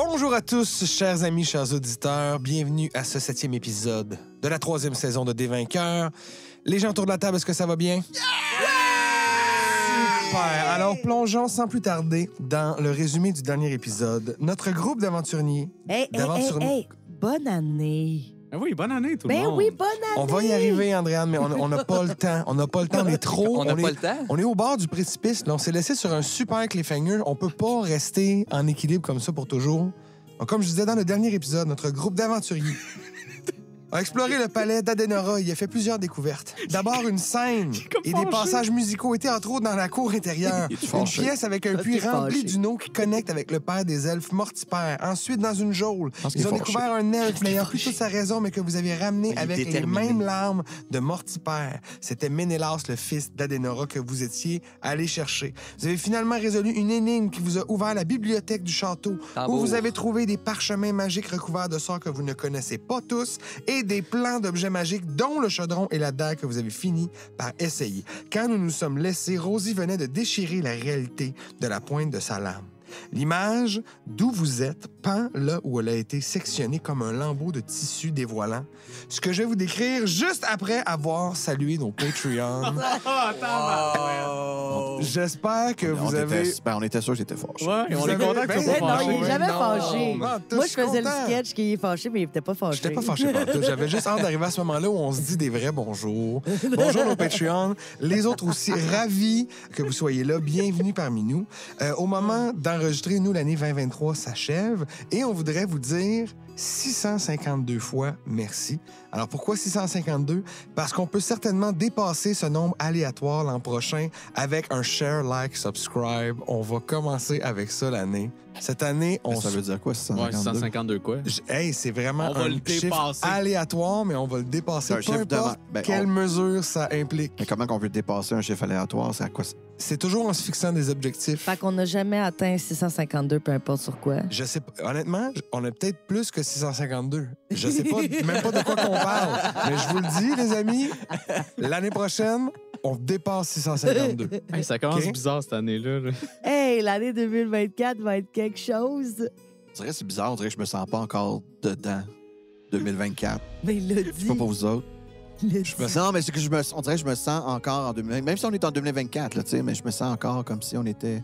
Bonjour à tous, chers amis, chers auditeurs. Bienvenue à ce 7e épisode de la 3e saison de Des Vainqueurs. Les gens autour de la table, est-ce que ça va bien? Yeah! Super! Alors, plongeons sans plus tarder dans le résumé du dernier épisode. Notre groupe d'aventuriers... Hey, bonne année! Ah oui, bonne année, tout le monde. Ben oui, bonne année! On va y arriver, Andréane, mais on n'a pas le temps. On n'a pas le temps, on est trop... On n'a pas le temps? On est au bord du précipice. Là, on s'est laissé sur un super cliffhanger. On peut pas rester en équilibre comme ça pour toujours. Donc, comme je disais dans le dernier épisode, notre groupe d'aventuriers a exploré le palais d'Adenora. Il a fait plusieurs découvertes. D'abord, une scène et des passages musicaux étaient entre autres dans la cour intérieure. Une pièce avec un puits rempli d'une eau qui connecte avec le père des elfes mortifères. Ensuite, dans une geôle, ils ont découvert un elfe n'ayant plus toute sa raison, mais que vous avez ramené avec les mêmes larmes de mortifère. C'était Ménélas, le fils d'Adenora, que vous étiez allé chercher. Vous avez finalement résolu une énigme qui vous a ouvert la bibliothèque du château, où vous avez trouvé des parchemins magiques recouverts de sorts que vous ne connaissez pas tous et des plans d'objets magiques, dont le chaudron et la dague que vous avez fini par essayer. Quand nous nous sommes laissés, Rosie venait de déchirer la réalité de la pointe de sa lame. L'image d'où vous êtes pend là où elle a été sectionnée comme un lambeau de tissu dévoilant ce que je vais vous décrire juste après avoir salué nos Patreons. J'espère que vous avez... on était sûr que j'étais fâché. Ouais, on est content que tu sois pas Non, il fâché. est jamais Non, fâché. non, Moi, je faisais le content. sketch qui est fâché, mais il était pas fâché. J'étais pas fâché par tout. J'avais juste hâte d'arriver à ce moment-là où on se dit des vrais bonjours. Bonjour nos Patreons. Les autres aussi, ravis que vous soyez là. Bienvenue parmi nous. Au moment d'enregistrer, nous, l'année 2023 s'achève et on voudrait vous dire 652 fois merci. Alors, pourquoi 652? Parce qu'on peut certainement dépasser ce nombre aléatoire l'an prochain avec un share, like, subscribe. On va commencer avec ça l'année. Cette année, on Ça veut dire quoi, Ouais, 652? 152 quoi? Hey, c'est vraiment On va un le chiffre dépasser. aléatoire, mais on va le dépasser. C'est un Peu chiffre de importe ben, quelle mesure ça implique. Mais comment qu'on veut dépasser un chiffre aléatoire? C'est à quoi? C'est toujours en se fixant des objectifs. Fait qu'on n'a jamais atteint 652, peu importe sur quoi. Je sais pas. Honnêtement, on a peut-être plus que 652. Je sais pas, même pas de quoi qu'on parle. Mais je vous le dis, les amis, l'année prochaine, on dépasse 652. Hey, ça commence Ok. bizarre cette année-là. là. Hey, l'année 2024 va être quelque chose. On dirait que c'est bizarre, on dirait que je me sens pas encore dedans. 2024. Mais il l'a Je sais dit. pas pour vous autres. Il l'a dit. Non, mais c'est que on dirait que je me sens encore en 2024. Même si on est en 2024, là, tu sais, mais je me sens encore comme si on était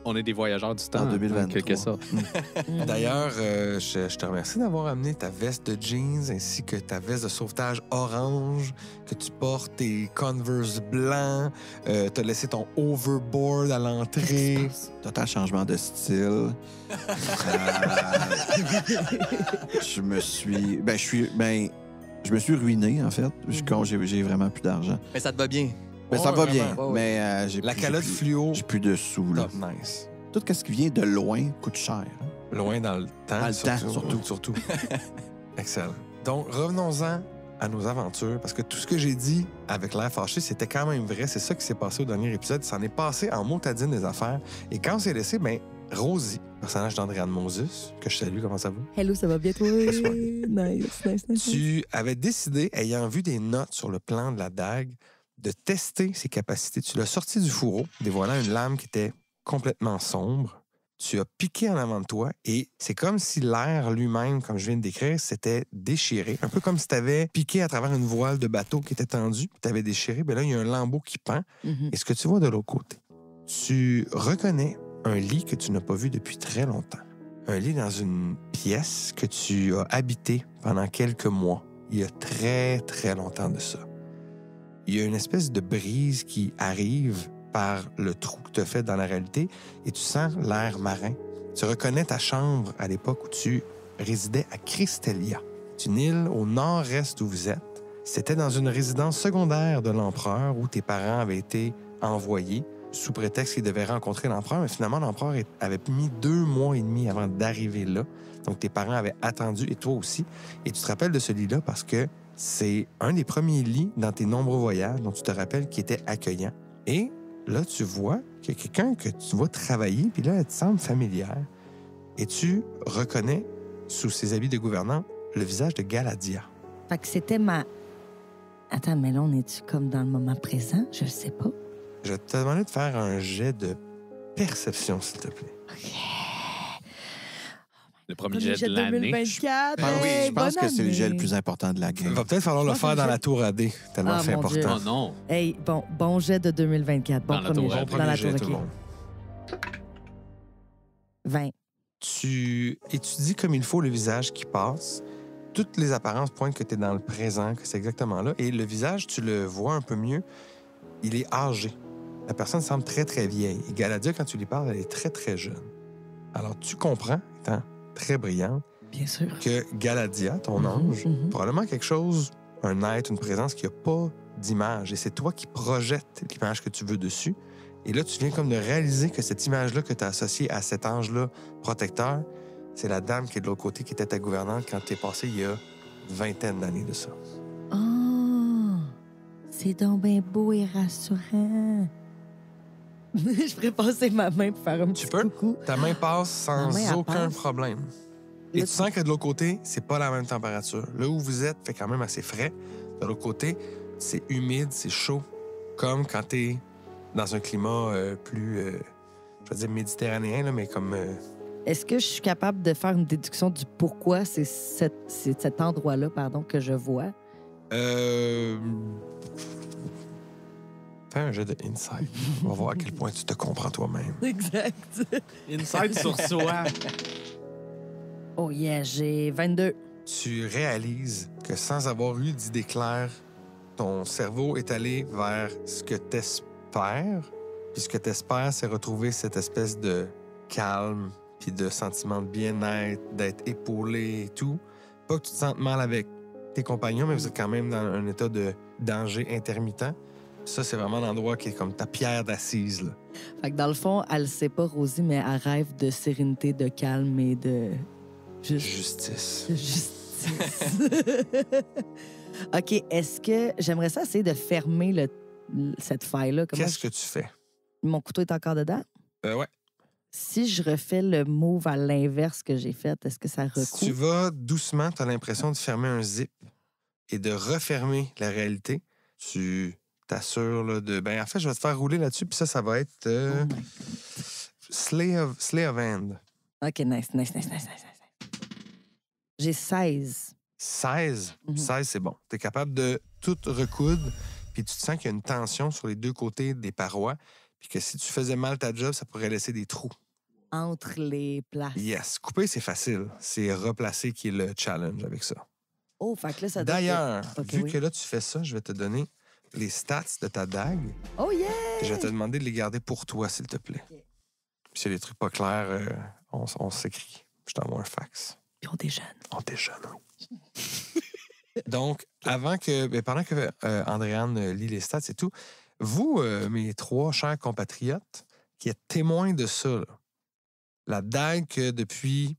On est des voyageurs du temps. en 2023. En quelque sorte. D'ailleurs, je te remercie d'avoir amené ta veste de jeans ainsi que ta veste de sauvetage orange, que tu portes tes Converse blancs, t'as laissé ton overboard à l'entrée. Total changement de style. Je me suis... je me suis ruiné, en fait. J'ai vraiment plus d'argent. Mais ça te va bien. Mais ça Ouais, va vraiment. bien. Ouais, ouais. Mais j'ai La plus- calotte j'ai plus- fluo, J'ai plus de sous, là. top nice. Tout ce qui vient de loin coûte cher. hein. Loin dans le temps. Dans le temps, surtout. Excellent. Donc, revenons-en à nos aventures, parce que tout ce que j'ai dit avec l'air fâché, c'était quand même vrai. C'est ça qui s'est passé au dernier épisode. Ça en est passé en motadine des affaires. Et quand on s'est laissé, Rosie, personnage d'Andréane Moses, que je salue, comment ça va? Hello, ça va bien, toi? Bonsoir. Nice. Tu avais décidé, ayant vu des notes sur le plan de la dague, de tester ses capacités. Tu l'as sorti du fourreau, dévoilant une lame qui était complètement sombre. Tu as piqué en avant de toi et c'est comme si l'air lui-même, comme je viens de décrire, s'était déchiré. Un peu comme si tu avais piqué à travers une voile de bateau qui était tendue, tu avais déchiré. Bien là, il y a un lambeau qui pend. Mhm. Et ce que tu vois de l'autre côté, tu reconnais un lit que tu n'as pas vu depuis très longtemps. Un lit dans une pièce que tu as habité pendant quelques mois, il y a très, très longtemps de ça. Il y a une espèce de brise qui arrive par le trou que tu as fait dans la réalité et tu sens l'air marin. Tu reconnais ta chambre à l'époque où tu résidais à Christelia. C'est une île au nord-est où vous êtes. C'était dans une résidence secondaire de l'empereur où tes parents avaient été envoyés sous prétexte qu'ils devaient rencontrer l'empereur, mais finalement, l'empereur avait mis 2 mois et demi avant d'arriver là. Donc, tes parents avaient attendu, et toi aussi. Et tu te rappelles de ce lit-là parce que c'est un des premiers lits dans tes nombreux voyages dont tu te rappelles qui était accueillant. Et là, tu vois qu'il y a quelqu'un que tu vois travailler, puis là, elle te semble familière. Et tu reconnais, sous ses habits de gouvernante, le visage de Galadia. Fait que c'était ma... Attends, mais là, on est-tu comme dans le moment présent? Je le sais pas. Je vais te demander de faire un jet de perception, s'il te plaît. Le premier jet de l'année. 2024. Je pense bonne que c'est le gel le année. plus important de la Il game. va peut-être falloir le Moi, faire je dans sais. la tour AD, tellement Ah, c'est mon Dieu. important. Oh non. Hey, bon jet de 2024. Bon Dans la premier tour, jet. Bon Dans la premier jet, tour, tout le OK. monde. 20. Tu étudies comme il faut le visage qui passe. Toutes les apparences pointent que tu es dans le présent, que c'est exactement là. Et le visage, tu le vois un peu mieux, il est âgé. La personne semble très, très vieille. Et Galadia, quand tu lui parles, elle est très, très jeune. Alors, tu comprends, étant très brillante, Bien sûr. que Galadia, ton Mhm, ange, mhm. probablement quelque chose, un être, une présence qui n'a pas d'image. Et c'est toi qui projettes l'image que tu veux dessus. Et là, tu viens comme de réaliser que cette image-là que tu as associée à cet ange-là protecteur, c'est la dame qui est de l'autre côté, qui était ta gouvernante quand tu es passé il y a une vingtaine d'années de ça. Oh, c'est donc bien beau et rassurant. Je pourrais passer ma main pour faire un petit peux? coucou. Ta main passe sans Ma main, elle aucun passe. problème. Et Là, tu sens que de l'autre côté, c'est pas la même température. Là où vous êtes fait quand même assez frais. De l'autre côté, c'est humide, c'est chaud, comme quand tu es dans un climat plus, je vais dire méditerranéen, là, mais comme... Est-ce que je suis capable de faire une déduction du pourquoi c'est cet endroit-là, pardon, que je vois? Fais un jeu de insight. On va voir à quel point tu te comprends toi-même. Exact. Inside sur soi. Oh yeah, j'ai 22. Tu réalises que sans avoir eu d'idée claire, ton cerveau est allé vers ce que tu espères. Puis ce que tu espères, c'est retrouver cette espèce de calme, puis de sentiment de bien-être, d'être épaulé et tout. Pas que tu te sentes mal avec tes compagnons, mais vous êtes quand même dans un état de danger intermittent. Ça, c'est vraiment l'endroit qui est comme ta pierre d'assise, là. Fait que dans le fond, elle sait pas, Rosie, mais elle rêve de sérénité, de calme et de... Justice. de justice. OK, est-ce que... J'aimerais ça essayer de fermer cette faille-là. Comment Qu'est-ce que tu fais? Mon couteau est encore dedans? Ouais. Si je refais le move à l'inverse que j'ai fait, est-ce que ça Si recoule? tu vas doucement, tu as l'impression de fermer un zip et de refermer la réalité. Tu t'assures là, de... Ben, en fait, je vais te faire rouler là-dessus, puis ça va être Oh my- Slay of Hand. OK, nice. J'ai 16. 16. Mhm. 16, c'est bon. Tu es capable de tout recoudre, puis tu te sens qu'il y a une tension sur les deux côtés des parois, puis que si tu faisais mal ta job, ça pourrait laisser des trous. Entre les places. Yes. Couper, c'est facile. C'est replacer qui est le challenge avec ça. Oh, fait que là, ça doit D'ailleurs, être- OK, vu oui. que là, tu fais ça, je vais te donner les stats de ta dague. Oh yeah! Et je vais te demander de les garder pour toi, s'il te plaît. OK. Puis s'il y a des trucs pas clairs, on s'écrit. Je t'envoie un fax. Puis on déjeune. On déjeune, oui. Donc, pendant que Andréane lit les stats et tout, vous, mes trois chers compatriotes, qui êtes témoins de ça, là, la dague que depuis,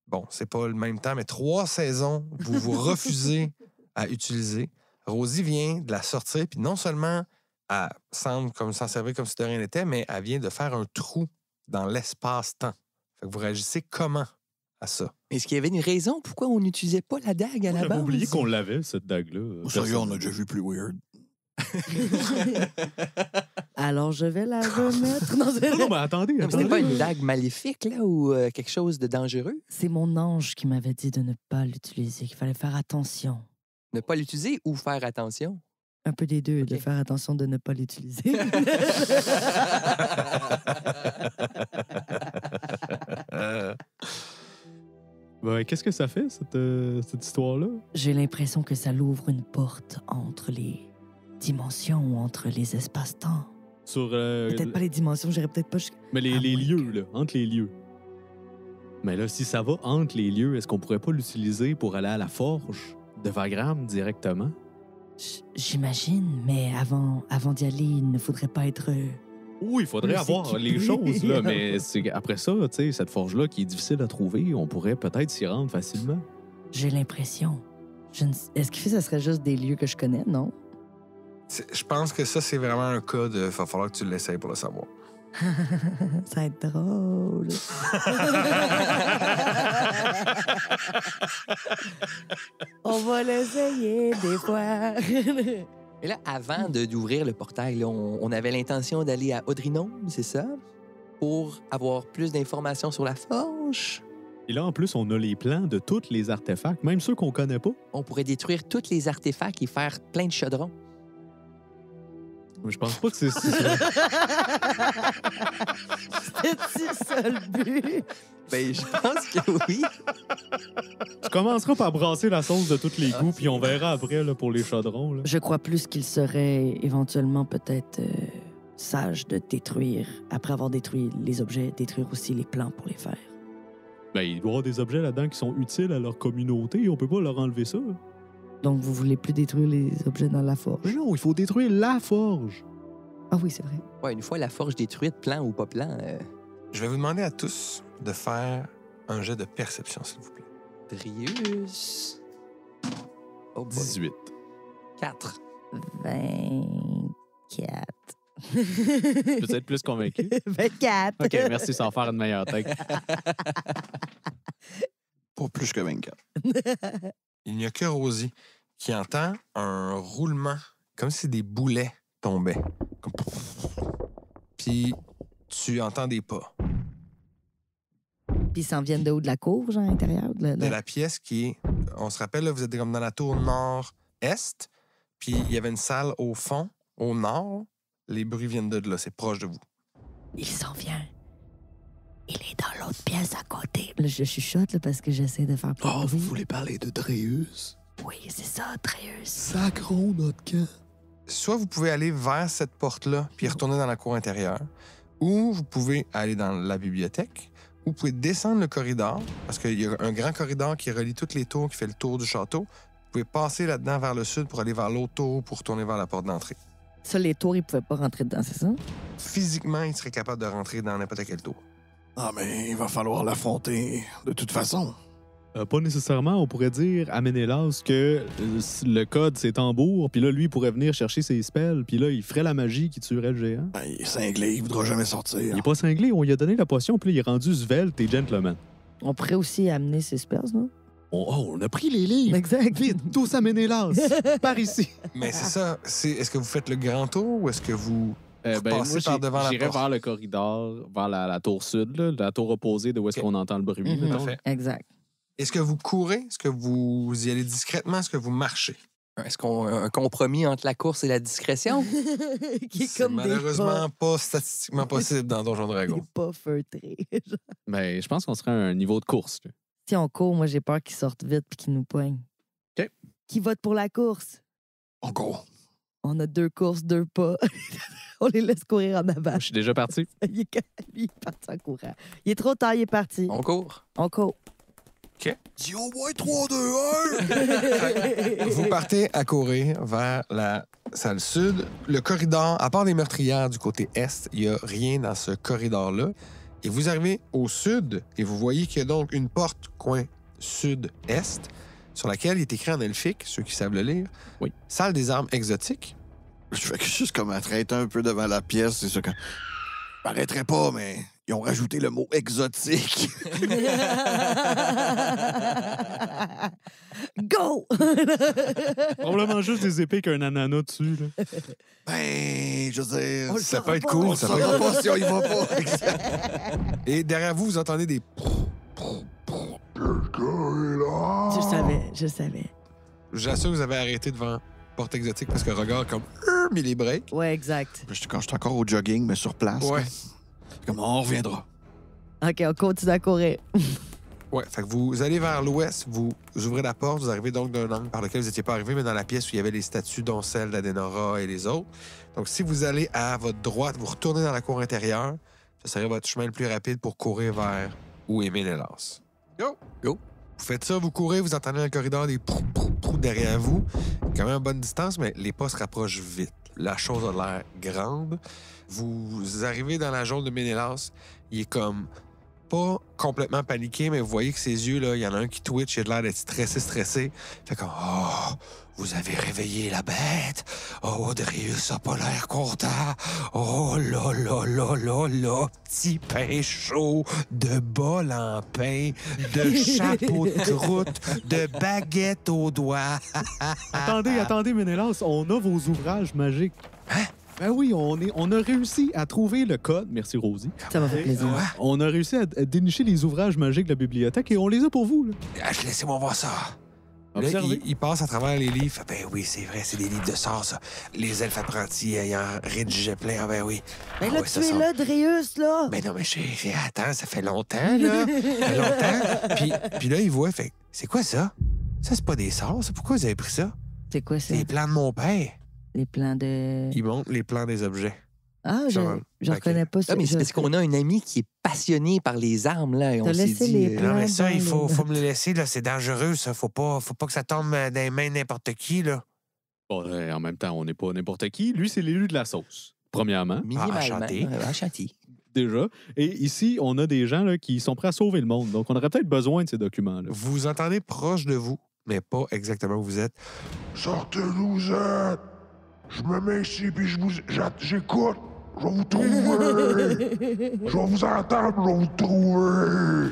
bon, c'est pas le même temps, mais 3 saisons, vous vous refusez à utiliser. Rosie vient de la sortir, puis non seulement elle semble comme s'en servir comme si de rien n'était, mais elle vient de faire un trou dans l'espace-temps. Fait que vous réagissez comment à ça? Est-ce qu'il y avait une raison pourquoi on n'utilisait pas la dague à la J'avais base? oublié qu'on l'avait, cette dague-là. Sérieux, on a déjà vu plus weird. Alors, je vais la remettre. Non, c'est- Non, mais attendez, Non, mais c'était attendez. pas une dague maléfique, là, ou quelque chose de dangereux? C'est mon ange qui m'avait dit de ne pas l'utiliser, qu'il fallait faire attention. Ne pas l'utiliser ou faire attention? Un peu des deux, de OK. faire attention de ne pas l'utiliser. Ben, qu'est-ce que ça fait, cette histoire-là? J'ai l'impression que ça l'ouvre une porte entre les dimensions ou entre les espaces-temps. Sur. Peut-être pas les dimensions, j'irais peut-être pas jusqu'à... Mais les à moins lieux, là, entre les lieux. Mais là, si ça va entre les lieux, est-ce qu'on pourrait pas l'utiliser pour aller à la forge de Vagram directement? J'imagine, mais avant d'y aller, il ne faudrait pas être... Oui, il faudrait Plus avoir les équipé. choses, là, mais après ça, tu sais, cette forge-là qui est difficile à trouver, on pourrait peut-être s'y rendre facilement. J'ai l'impression. Est-ce que ça serait juste des lieux que je connais, non? Je pense que ça, c'est vraiment un cas de... Il va falloir que tu l'essayes pour le savoir. Ça va être drôle. On va l'essayer des fois. Et là, avant d'ouvrir le portail, là, on avait l'intention d'aller à Audrinome, c'est ça? Pour avoir plus d'informations sur la forge? Et là, en plus, on a les plans de tous les artefacts, même ceux qu'on connaît pas. On pourrait détruire tous les artefacts et faire plein de chaudrons. Mais je pense pas que c'est ça. C'est ça le but. Ben, je pense que oui. Tu commenceras par brasser la sauce de tous les goûts, puis on verra après là, pour les chaudrons. Là. Je crois plus qu'il serait éventuellement peut-être sage de détruire, après avoir détruit les objets, détruire aussi les plans pour les faire. Ben, il doit y avoir des objets là-dedans qui sont utiles à leur communauté. On peut pas leur enlever ça. Donc, vous voulez plus détruire les objets dans la forge? Mais non, il faut détruire la forge. Ah oui, c'est vrai. Ouais, une fois la forge détruite, plan ou pas plan, Je vais vous demander à tous de faire un jet de perception, s'il vous plaît. Drius. Oh boy. 18. 4. 24. Peux-tu être plus convaincu? 24. OK, merci, sans faire une meilleure tête. Pas plus que 24. Il n'y a que Rosie qui entend un roulement, comme si des boulets tombaient. Comme... Puis tu entends des pas. Puis ils s'en viennent de haut de la cour, genre, à l'intérieur? De la pièce qui est... On se rappelle, là, vous êtes comme dans la tour nord-est, puis il y avait une salle au fond, au nord. Les bruits viennent de là, c'est proche de vous. Il s'en vient. Il est dans l'autre pièce à côté. Là, je chuchote là, parce que j'essaie de faire pas de bruit. parler de Dréus? Oui, c'est ça, Tréus. Sacrons notre camp. Soit vous pouvez aller vers cette porte-là, puis retourner dans la cour intérieure, ou vous pouvez aller dans la bibliothèque, ou vous pouvez descendre le corridor, parce qu'il y a un grand corridor qui relie toutes les tours, qui fait le tour du château. Vous pouvez passer là-dedans vers le sud pour aller vers l'autre tour, pour retourner vers la porte d'entrée. Ça, les tours, ils pouvaient pas rentrer dedans, c'est ça? Physiquement, il serait capable de rentrer dans n'importe quel tour. Ah, mais il va falloir l'affronter de toute façon. Pas nécessairement, on pourrait dire à Ménélas que le code, c'est tambour, puis là, lui, il pourrait venir chercher ses spells, puis là, il ferait la magie qui tuerait le géant. Ben, il est cinglé, il voudra jamais sortir. Il est pas cinglé, on lui a donné la potion, puis là, il est rendu svelte et gentleman. On pourrait aussi amener ses spells, non? On a pris les livres! Exact. Vite, tous à Ménélas! Par ici! Mais c'est ça. Est-ce que vous faites le grand tour ou est-ce que vous passez moi, par devant la j'irais porte? vers le corridor, vers la tour sud, là, la tour opposée de où est-ce Ok. qu'on entend le bruit. Mhm. mettons. Parfait. Exact. Est-ce que vous courez? Est-ce que vous y allez discrètement? Est-ce que vous marchez? Est-ce qu'on a un compromis entre la course et la discrétion? Qui est C'est comme malheureusement pas statistiquement possible dans Donjon Dragon. des pas feutrés. Ben, je pense qu'on serait à un niveau de course. Là. Si on court, moi, j'ai peur qu'ils sortent vite puis qu'ils nous poignent. OK. Qui vote pour la course? Encore. On a 2 courses, 2 pas. On les laisse courir en avant. Je suis déjà parti. Lui, il est parti en courant. Il est trop tard, il est parti. On court. On court. Dis au moins 3, 2, 1! Vous partez à courir vers la salle sud. Le corridor, à part des meurtrières du côté est, il n'y a rien dans ce corridor-là. Et vous arrivez au sud et vous voyez qu'il y a donc une porte coin sud-est sur laquelle il est écrit en elfique, ceux qui savent le lire. Oui. Salle des armes exotiques. Je fais que juste comme arrêter un peu devant la pièce, c'est ça que... Je m'arrêterai pas, mais ils ont rajouté le mot exotique. Go! Probablement juste des épées qu'un ananas dessus. Là. Ben, je veux dire... On le Ça saura peut être pas. cool, On ça saura peut être pas si on y va pas. Et derrière vous, vous entendez des... Je savais, je savais. J'assure que vous avez arrêté devant porte exotique parce que Regard comme mis les breaks. Ouais, exact. Quand je suis encore au jogging, mais sur place. Ouais. là, comme on reviendra. OK, on continue à courir. Ouais, fait que vous allez vers l'ouest, vous ouvrez la porte, vous arrivez donc d'un angle par lequel vous n'étiez pas arrivé, mais dans la pièce où il y avait les statues, dont celle d'Adenora et les autres. Donc, si vous allez à votre droite, vous retournez dans la cour intérieure, ce serait votre chemin le plus rapide pour courir vers où est Ménélas. Go! Go! Vous faites ça, vous courez, vous entendez dans le corridor des prou derrière vous. Quand même à bonne distance, mais les pas se rapprochent vite. La chose a l'air grande. Vous arrivez dans la geôle de Ménélas. Il est comme pas complètement paniqué, mais vous voyez que ses yeux, là, il y en a un qui twitch, il a l'air d'être stressé. Fait comme « Oh, vous avez réveillé la bête. Oh, Darius a pas l'air content. Oh là là là là là, petit pain chaud, de bol en pain, de chapeau de croûte, de baguette aux doigts. Attendez, Ménélas, on a vos ouvrages magiques. Ben oui, on a réussi à trouver le code. Merci, Rosie. Ça m'a fait plaisir. On a réussi à dénicher les ouvrages magiques de la bibliothèque et on les a pour vous. Là. Ah, laissez-moi voir ça. Là, Observez. il passe à travers les livres. Ben oui, c'est vrai, c'est des livres de sorts, ça. Les elfes apprentis ayant rédigé plein. Ah ben oui. Mais Ah là, ouais, tu ça es sent- là, Dréus, là. Ben non, mais attends, ça fait longtemps, là. Ça fait longtemps. Puis là, il voit, fait, c'est quoi ça? Ça, c'est pas des sorts, ça. Pourquoi vous avez pris ça? C'est quoi ça? C'est les plans de mon père. Les plans de... Il montre les plans des objets. Ah, je Genre, reconnais pas ça. Ah, mais c'est parce qu'on a un ami qui est passionné par les armes, là. Et on T'as s'est laissé dit... les plans Non, mais ça, dans il faut les- me le laisser, là. C'est dangereux, ça. Faut pas que ça tombe dans les mains de n'importe qui, là. Bon, en même temps, on n'est pas n'importe qui. Lui, c'est l'élu de la sauce, premièrement, Minimalement. enchanté. Enchanté. déjà. Et ici, on a des gens là, qui sont prêts à sauver le monde. Donc, on aurait peut-être besoin de ces documents-là. Vous entendez proche de vous, mais pas exactement où vous êtes. Sortez vous êtes. Je me mets ici puis j'écoute. Je vais vous trouver. Je vais vous entendre, je vais vous trouver.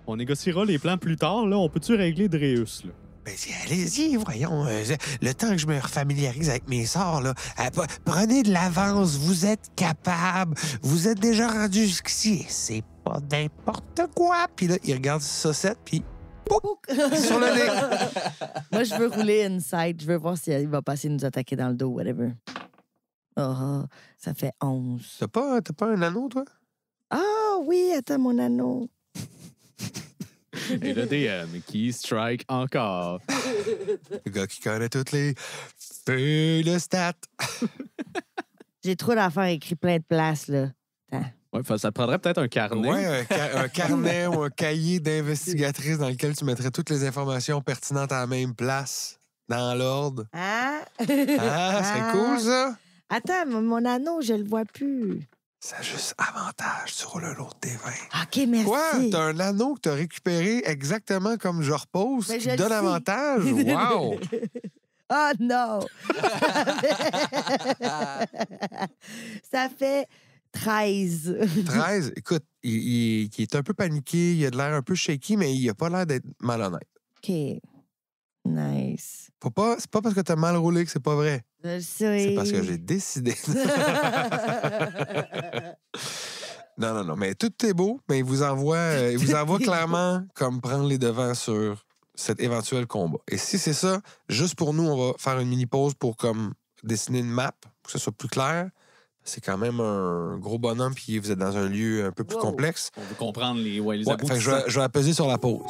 On négociera les plans plus tard. Là, on peut-tu régler Dréus? Là? Ben, allez-y, voyons. Le temps que je me familiarise avec mes sorts, là, prenez de l'avance. Vous êtes capable. Vous êtes déjà rendu jusqu'ici. C'est pas n'importe quoi. Puis là, il regarde Saucette, puis sur le nez. Moi, je veux rouler inside. Je veux voir s'il va passer nous attaquer dans le dos, whatever. Oh, ça fait 11. T'as pas un anneau, toi? Ah oui, attends, mon anneau. Et le DM qui strike encore. Le gars qui connaît toutes les feuilles de stats. J'ai trop d'affaires écrites plein de places, là. Attends. Ouais, ça te prendrait peut-être un carnet. Ouais, un carnet ou un cahier d'investigatrice dans lequel tu mettrais toutes les informations pertinentes à la même place, dans l'ordre. Ah? Ah, c'est cool, ça? Attends, mon anneau, je le vois plus. Ça a juste avantage sur le lot des 20. OK, merci. Quoi? T'as un anneau que t'as récupéré exactement comme je repose, Mais qui je te le donne sais. avantage? Wow! Oh non! Ça fait 13. 13, écoute, il est un peu paniqué, il a de l'air un peu shaky, mais il a pas l'air d'être malhonnête. OK. Nice. C'est pas parce que t'as mal roulé que c'est pas vrai. Je le sais. C'est parce que j'ai décidé. Non, mais tout est beau, mais il vous envoie clairement comme prendre les devants sur cet éventuel combat. Et si c'est ça, juste pour nous, on va faire une mini-pause pour comme dessiner une map, pour que ce soit plus clair. C'est quand même un gros bonhomme, puis vous êtes dans un lieu un peu plus complexe. On veut comprendre les Ouais, fait que aboutissants. je vais apaiser sur la pause.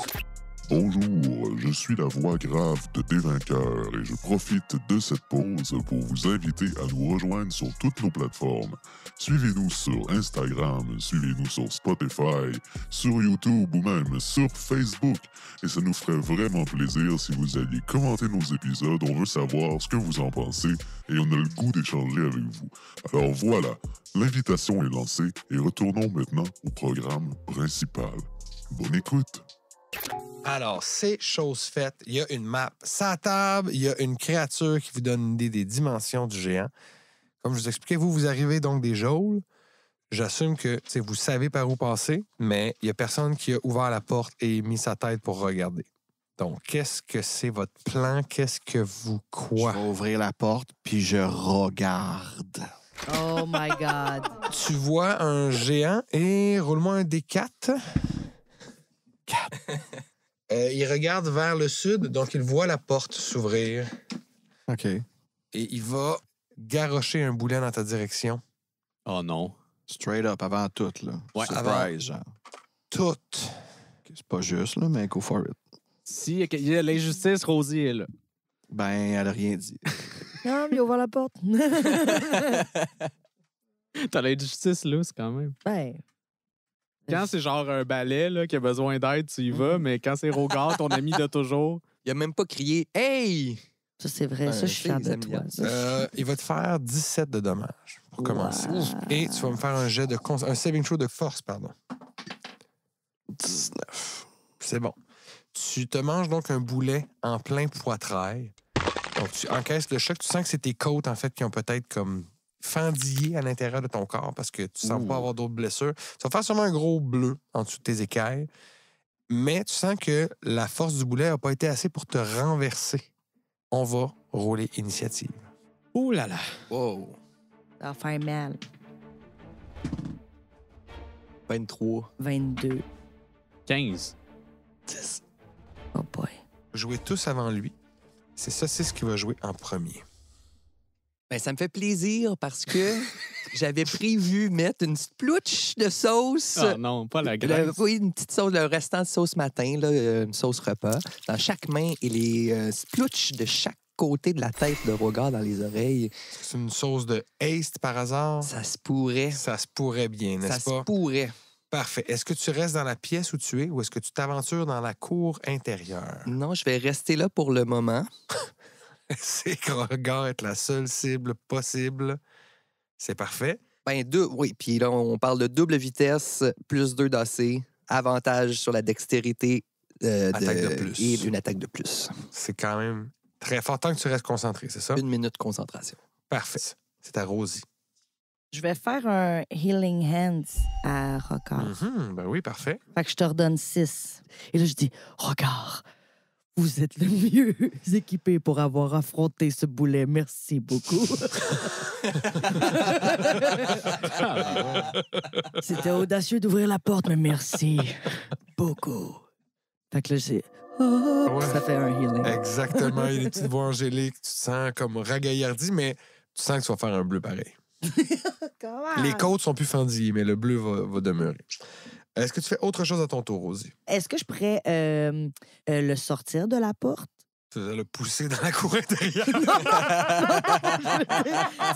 Bonjour, je suis la voix grave de Dévainqueur et je profite de cette pause pour vous inviter à nous rejoindre sur toutes nos plateformes. Suivez-nous sur Instagram, suivez-nous sur Spotify, sur YouTube ou même sur Facebook. Et ça nous ferait vraiment plaisir si vous alliez commenter nos épisodes. On veut savoir ce que vous en pensez et on a le goût d'échanger avec vous. Alors voilà, l'invitation est lancée et retournons maintenant au programme principal. Bonne écoute! Alors, c'est chose faite. Il y a une map. Sa table, il y a une créature qui vous donne une idée des dimensions du géant. Comme je vous expliquais, vous arrivez donc des geôles. J'assume que vous savez par où passer, mais il n'y a personne qui a ouvert la porte et mis sa tête pour regarder. Donc, qu'est-ce que c'est votre plan? Qu'est-ce que vous Je quoi? vais ouvrir la porte, puis je regarde. Oh my God. Tu vois un géant et roule-moi un D4. 4. Il regarde vers le sud, donc il voit la porte s'ouvrir. OK. Et il va garrocher un boulet dans ta direction. Oh non. Straight up, avant tout, là. Ouais, Surprise, genre. Tout. OK, c'est pas juste, là, mais go for it. Si il y a l'injustice, Rosie est là. Ben, elle a rien dit. Non, mais ouvre la porte. T'as l'injustice, là, c'est quand même. Ben, Quand c'est genre un balai là, qui a besoin d'aide, tu y vas, mais quand c'est Rogard, ton ami de toujours. Il a même pas crié « Hey! ça, c'est vrai. Ça, je suis fière de toi. Ça, Il va te faire 17 de dommages pour commencer. Wow. Et tu vas me faire un jet de un saving throw de force, pardon. 19. C'est bon. Tu te manges donc un boulet en plein poitrail. Donc, tu encaisses le choc. Tu sens que c'est tes côtes, en fait, qui ont peut-être comme fendillé à l'intérieur de ton corps parce que tu sens pas avoir d'autres blessures. Ça va faire sûrement un gros bleu en dessous de tes écailles. Mais tu sens que la force du boulet n'a pas été assez pour te renverser. On va rouler initiative. Oh là là. Wow! Ça va faire mal. 23. 22. 15. 10. Oh boy. Jouez tous avant lui. C'est Saucisse qui va jouer en premier. Ben, ça me fait plaisir parce que j'avais prévu mettre une petite plouche de sauce. Ah non, pas la graisse. Oui, une petite sauce, le restant de sauce matin, là, une sauce repas. Dans chaque main et les splouches de chaque côté de la tête de Rogard dans les oreilles. C'est une sauce de haste par hasard? Ça se pourrait. Ça se pourrait bien, Ça n'est-ce se pas? pourrait. Parfait. Est-ce que tu restes dans la pièce où tu es ou est-ce que tu t'aventures dans la cour intérieure? Non, je vais rester là pour le moment. C'est que Rogard est la seule cible possible. C'est parfait. Ben, oui. Puis là, on parle de double vitesse, plus 2 d'AC, avantage sur la dextérité Attaque de plus. et une attaque de plus. C'est quand même très fort. Tant que tu restes concentré, c'est ça? 1 minute de concentration. Parfait. C'est à Rosie. Je vais faire un Healing Hands à Rocard. Ben oui, parfait. Fait que je te redonne 6. Et là, je dis, Rocard, vous êtes le mieux équipé pour avoir affronté ce boulet. Merci beaucoup. C'était audacieux d'ouvrir la porte, mais merci beaucoup. Fait que là, j'ai... Ouais. Ça fait un healing. Exactement. Il y a des petites voix angéliques. Tu te sens comme ragaillardi, mais tu sens que tu vas faire un bleu pareil. Comment? Les côtes sont plus fendillées, mais le bleu va demeurer. Est-ce que tu fais autre chose à ton tour, Rosie? Est-ce que je pourrais le sortir de la porte? Tu vas le pousser dans la cour intérieure. Tu sais,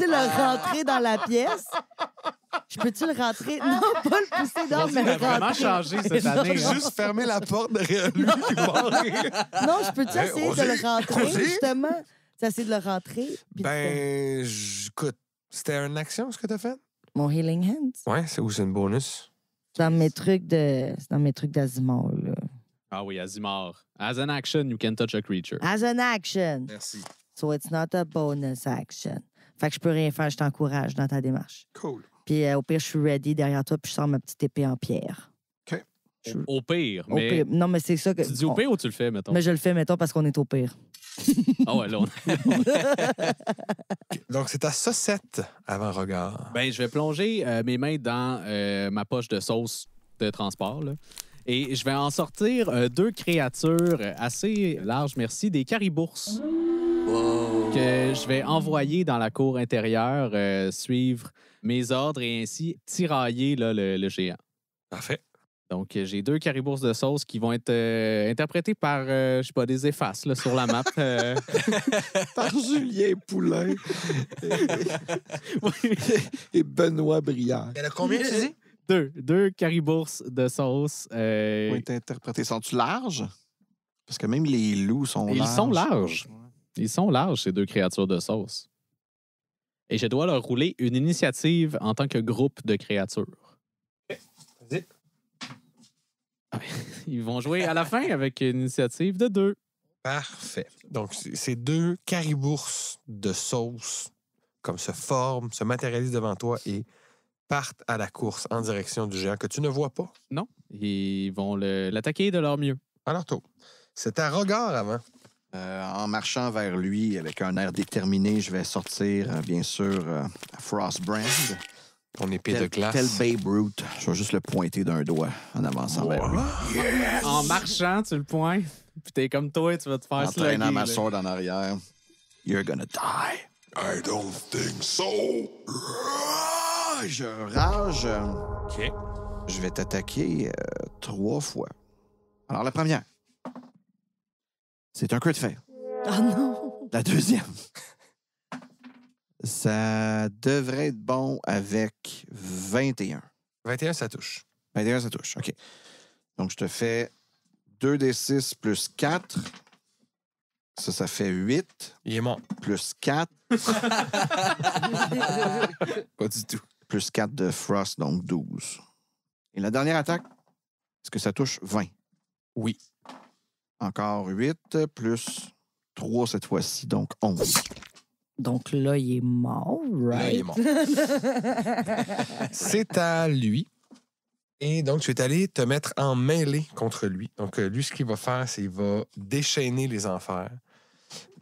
le rentrer dans la pièce? Je peux-tu le rentrer? Non, pas le pousser dans, mais Ça le a vraiment rentrer. changé cette année. hein. Juste fermer la porte derrière lui. barrer. Non, je peux-tu Hey, essayer de Roger, le rentrer, Roger? justement? Tu essayé de le rentrer? puis de- Ben, écoute, c'était une action, ce que tu as fait? Mon Healing Hands? Ouais, c'est une bonus. C'est dans mes trucs d'Azimor, là. Ah oui, Azimar. As an action, you can touch a creature. As an action. Merci. So it's not a bonus action. Fait que je peux rien faire, je t'encourage dans ta démarche. Cool. Puis au pire, je suis ready derrière toi, puis je sors ma petite épée en pierre. Au pire, Au mais... pire. Non, mais c'est ça que... Tu dis au pire ou tu le fais, mettons? Mais je le fais, mettons, parce qu'on est au pire. Ah ouais, là, on... Donc, c'est à Saucette avant regard. Ben, je vais plonger mes mains dans ma poche de sauce de transport, là. Et je vais en sortir 2 créatures assez larges, merci, des caribourses Wow. que je vais envoyer dans la cour intérieure, suivre mes ordres et ainsi tirailler là, le géant. Parfait. Donc, j'ai 2 caribourses de sauce qui vont être interprétés par, je sais pas, des effaces là, sur la map. Par Julien Poulain Oui. et Benoît Briard. Il y en a combien, tu dis? 2 caribourses de sauce. Ont été interprétés. Sont-tu larges? Parce que même les loups sont Ils larges. sont larges. Ils sont larges, ces 2 créatures de sauce. Et je dois leur rouler une initiative en tant que groupe de créatures. Vas-y. Ils vont jouer à la fin avec une initiative de 2. Parfait. Donc, ces 2 caribourses de sauce comme se forment, se matérialisent devant toi et partent à la course en direction du géant que tu ne vois pas. Non, ils vont l'attaquer de leur mieux. À leur tour. C'est à regard avant. En marchant vers lui avec un air déterminé, je vais sortir, bien sûr, Frostbrand. Ton épée de glace. Tel Babe Ruth. Je vais juste le pointer d'un doigt en avançant vers lui. En marchant, tu le pointes, puis t'es comme toi, tu vas te faire En slugger. traînant ma là. sword en arrière. You're gonna die. I don't think so. Je rage. OK. Je vais t'attaquer 3 fois. Alors, la première, c'est un crit fail. Oh non! La deuxième, ça devrait être bon avec 21. 21, ça touche. 21, ça touche. OK. Donc, je te fais 2d6 plus 4. Ça fait 8. Il est mort. Plus 4. Pas du tout. Plus 4 de Frost, donc 12. Et la dernière attaque, est-ce que ça touche 20? Oui. Encore 8, plus 3 cette fois-ci, donc 11. Donc là, il est mort, Là, right? il est mort. C'est à lui. Et donc, tu es allé te mettre en mêlée contre lui. Donc, lui, ce qu'il va faire, c'est qu'il va déchaîner les enfers.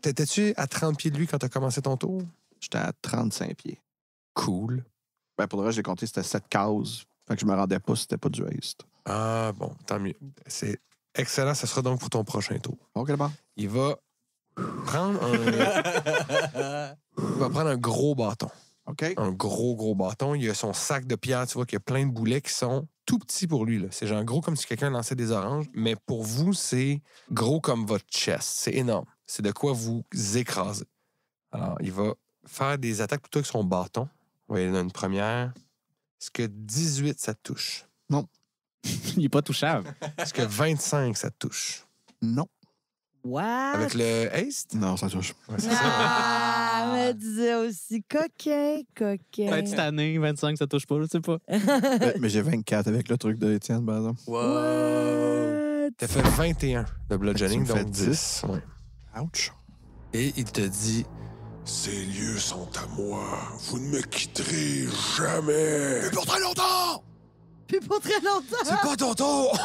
T'étais-tu à 30 pieds de lui quand tu as commencé ton tour? J'étais à 35 pieds. Cool. Ben, pour le reste, j'ai compté, c'était 7 cases. Fait que je me rendais pas si c'était pas du haste. Ah, bon, tant mieux. C'est excellent. Ça sera donc pour ton prochain tour. OK, d'abord. Il va prendre un gros bâton. OK. Un gros bâton. Il a son sac de pierre. Tu vois qu'il y a plein de boulets qui sont tout petits pour lui. Là. C'est genre gros comme si quelqu'un lançait des oranges. Mais pour vous, c'est gros comme votre chest. C'est énorme. C'est de quoi vous écraser. Alors, il va faire des attaques plutôt avec son bâton. On va y aller dans une première. Est-ce que 18, ça te touche? Il est pas touchable. Est-ce que 25, ça te touche? Non. What? Avec le haste? Non, ça touche. Ouais, c'est ça. Ah, me disait aussi coquin. Ben, cette année, 25, ça touche pas, je sais pas. Mais j'ai 24 avec le truc de Étienne, par exemple. What? T'as fait 21 de bludgeoning, Fait que tu me donc fais 10. Ouais. Ouch. Et il te dit... Ces lieux sont à moi. Vous ne me quitterez jamais. Pour très longtemps! Puis pas très longtemps. C'est pas ton tour!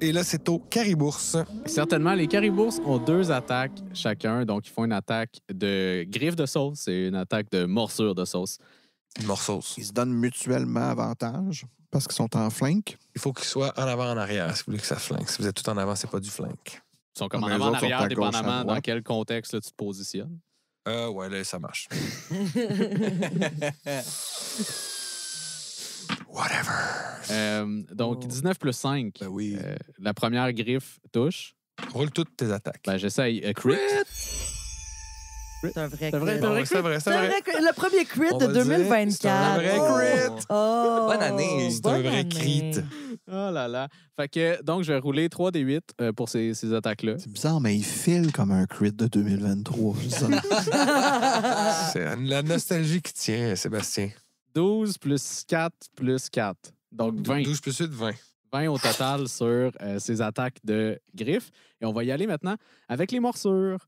Et là, c'est au Caribourse. Certainement, les Caribourses ont 2 attaques chacun. Donc, ils font une attaque de griffe de sauce et une attaque de morsure de sauce. Morceaux. Ils se donnent mutuellement avantage parce qu'ils sont en flank. Il faut qu'il soit en avant, en arrière, si vous voulez que ça flanque. Si vous êtes tout en avant, c'est pas du flank. Ils sont comme Mais en eux avant, en autres sont arrière, à gauche, à dépendamment dans droite. quel contexte là, tu te positionnes. Ouais, là, ça marche. Whatever. Donc, 19 plus 5. Ben oui. La première griffe touche. Roule toutes tes attaques. Ben, j'essaye. Crit. C'est un vrai C'est vrai, crit. t'as Ouais, c'est vrai, c'est vrai. Le premier crit On de va le dire, 2024. c'est un vrai crit. Oh. Bonne année. C'est un Bonne vrai année. crit. Oh là là. Fait que, donc, je vais rouler 3 des 8 pour ces attaques-là. C'est bizarre, mais il file comme un crit de 2023. C'est la nostalgie qui tient, Sébastien. 12 plus 4 plus 4. Donc, 20. 12 plus 8, 20. 20 au total sur ces attaques de griffes. Et on va y aller maintenant avec les morsures.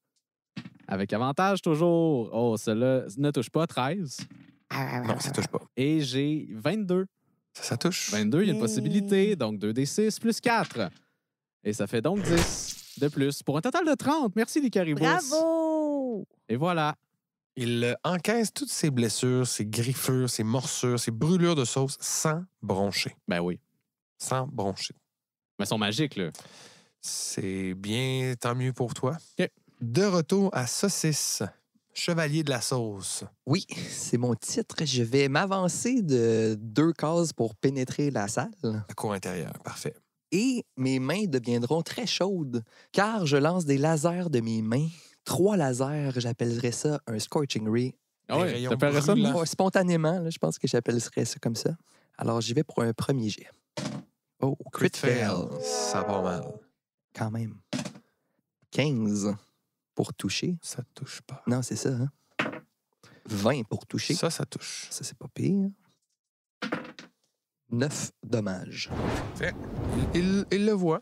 Avec avantage toujours. Oh, celle-là ne touche pas. 13. Non, ça touche pas. Et j'ai 22. Ça touche. 22, il y a une Yeah. possibilité. Donc, 2d6 plus 4. Et ça fait donc 10 de plus. Pour un total de 30. Merci, les caribous. Bravo! Et voilà. Il encaisse toutes ses blessures, ses griffures, ses morsures, ses brûlures de sauce sans broncher. Ben oui. Sans broncher. Mais elles sont magiques, là. C'est bien, tant mieux pour toi. OK. De retour à Saucisse, chevalier de la sauce. Oui, c'est mon titre. Je vais m'avancer de 2 cases pour pénétrer la salle. La cour intérieure, parfait. Et mes mains deviendront très chaudes, car je lance des lasers de mes mains. 3 lasers, j'appellerais ça un Scorching Ray. Ah Des ouais, rayons t'appellerais ça de brûlants. même? Ouais, spontanément, là, je pense que j'appellerais ça comme ça. Alors, j'y vais pour un premier jet. Oh, crit fail. Ça va mal. Quand même. 15 pour toucher. Ça touche pas. Non, c'est ça, hein? 20 pour toucher. Ça touche. Ça, c'est pas pire. 9 dommages. Il le voit.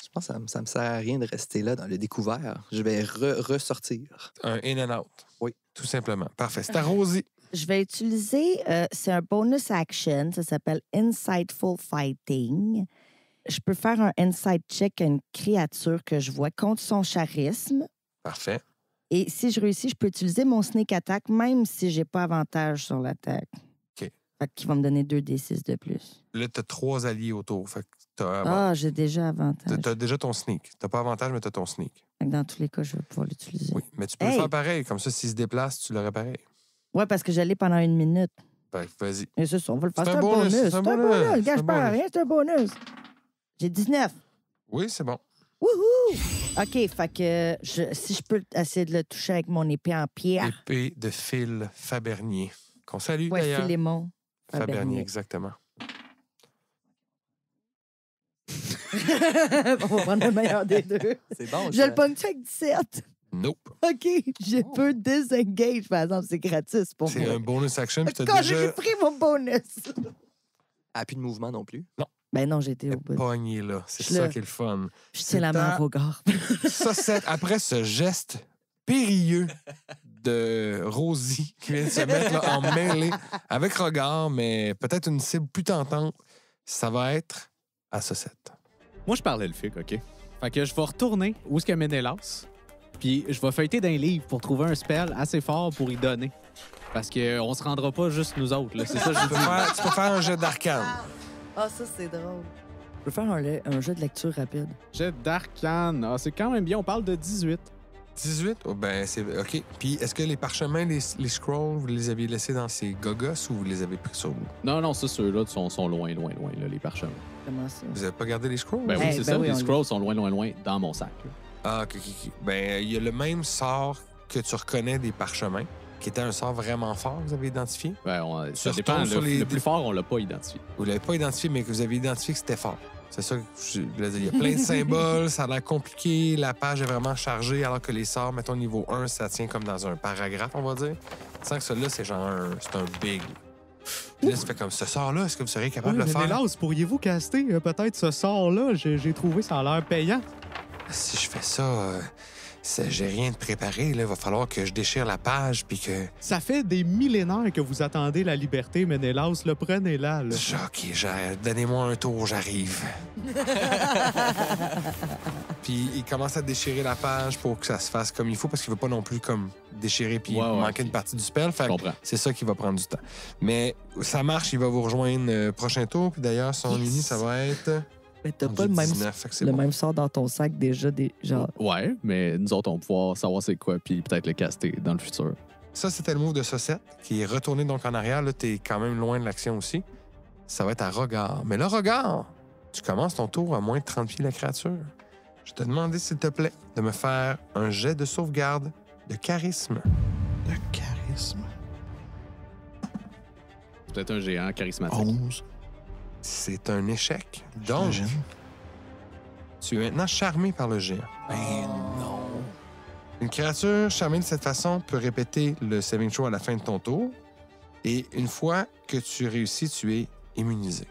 Je pense que ça me sert à rien de rester là dans le découvert. Je vais ressortir. Un in and out. Oui. Tout simplement. Parfait. C'est à Rosie. Je vais utiliser, c'est un bonus action, ça s'appelle Insightful Fighting. Je peux faire un insight check à une créature que je vois contre son charisme. Parfait. Et si je réussis, je peux utiliser mon sneak attack même si j'ai pas avantage sur l'attaque. OK. Fait qu'il va me donner 2d6 de plus. Là, t'as 3 alliés autour. Fait que Ah, j'ai déjà avantage. t'as déjà ton sneak. T'as pas avantage, mais t'as ton sneak. Fait que dans tous les cas, je vais pouvoir l'utiliser. Oui. Mais tu peux Hey! le faire pareil. Comme ça, s'il se déplace, tu l'aurais pareil. Ouais, parce que j'allais pendant 1 minute. Fait que vas-y. Et ça, on va le faire. C'est C'est un un bonus, bonus. c'est un C'est un bonus, bonus. c'est Gars, un je perds bonus. rien, c'est un bonus. J'ai 19. Oui, c'est bon. Wouhou! OK, fait que si je peux essayer de le toucher avec mon épée en pierre. Épée de Phil Fabernier. Qu'on salue Ouais, d'ailleurs. Philémon. Fabernier, exactement. On va prendre le meilleur des deux. C'est bon, Je le pogne-tu avec 17? Nope. OK, je peux disengage, par exemple. C'est gratis pour C'est moi. un bonus action. Puis t'as Quand déjà j'ai pris mon bonus. Ah, plus de mouvement non plus. Ben non, j'étais au bout. pogné là. C'est Je ça le- qui est le fun. Je tiens la main à- à Rogard. Ça, c'est après ce geste périlleux de Rosie qui vient de se mettre là, en mêlée avec regard, mais peut-être une cible plus tentante, ça va être à Saucette. Moi, je parlais le fic, OK? Fait que je vais retourner où est-ce que Ménélas, puis je vais feuilleter d'un livre pour trouver un spell assez fort pour y donner. Parce qu'on se rendra pas juste nous autres. Là. C'est ça que je Tu peux faire un jet d'arcane. Ah, ça, c'est drôle. Je peux faire un jeu de lecture rapide. Jet d'arcane. Ah, c'est quand même bien. On parle de 18. 18? Oh, ben, c'est... OK. Puis, est-ce que les parchemins, les scrolls, vous les avez laissés dans ces gogos ou vous les avez pris sur vous? Non, ça, ceux-là sont loin, là, les parchemins. Comment ça? Vous avez pas gardé les scrolls? Ben oui, c'est ben ça. oui, Les on scrolls sont loin dans mon sac. Là. Ah, OK. Ben, il y a le même sort que tu reconnais des parchemins, qui était un sort vraiment fort que vous avez identifié. Ben, ça Tu dépend. retournes sur les- Le plus fort, on l'a pas identifié. Vous l'avez pas identifié, mais que vous avez identifié que c'était fort. C'est ça que je voulais dire. Il y a plein de symboles, ça a l'air compliqué, la page est vraiment chargée, alors que les sorts, mettons niveau 1, ça tient comme dans un paragraphe, on va dire. Sans que celui-là, c'est genre c'est un big. Puis là, ça fait comme ce sort-là, est-ce que vous seriez capable de le faire? Mélas, pourriez-vous caster peut-être ce sort-là? J'ai trouvé ça a l'air payant. Si je fais ça, j'ai rien de préparé. Là. Il va falloir que je déchire la page, puis que... Ça fait des millénaires que vous attendez la liberté, Ménélas. Le prenez-la. Là. OK, donnez-moi un tour, j'arrive. Puis il commence à déchirer la page pour que ça se fasse comme il faut, parce qu'il veut pas non plus comme déchirer puis manquer une partie du spell. Fait Je comprends. c'est ça qui va prendre du temps. Mais ça marche, il va vous rejoindre prochain tour. Puis d'ailleurs, son uni, ça va être... Mais t'as rendu pas le même, 19, fait que c'est le bon. même sort dans ton sac déjà. Genre, Ouais, mais nous autres, on va pouvoir savoir c'est quoi, puis peut-être le caster dans le futur. Ça, c'était le move de Saucette, qui est retourné donc en arrière. Là, t'es quand même loin de l'action aussi. Ça va être à regard. Mais là, regard, tu commences ton tour à moins de 30 pieds de la créature. Je te demandais, s'il te plaît, de me faire un jet de sauvegarde de charisme. Le charisme. C'est peut-être un géant charismatique. 11. C'est un échec. Donc, J'imagine. tu es maintenant charmé par le géant. Ben non. Une créature charmée de cette façon peut répéter le saving throw à la fin de ton tour. Et une fois que tu réussis, tu es immunisé.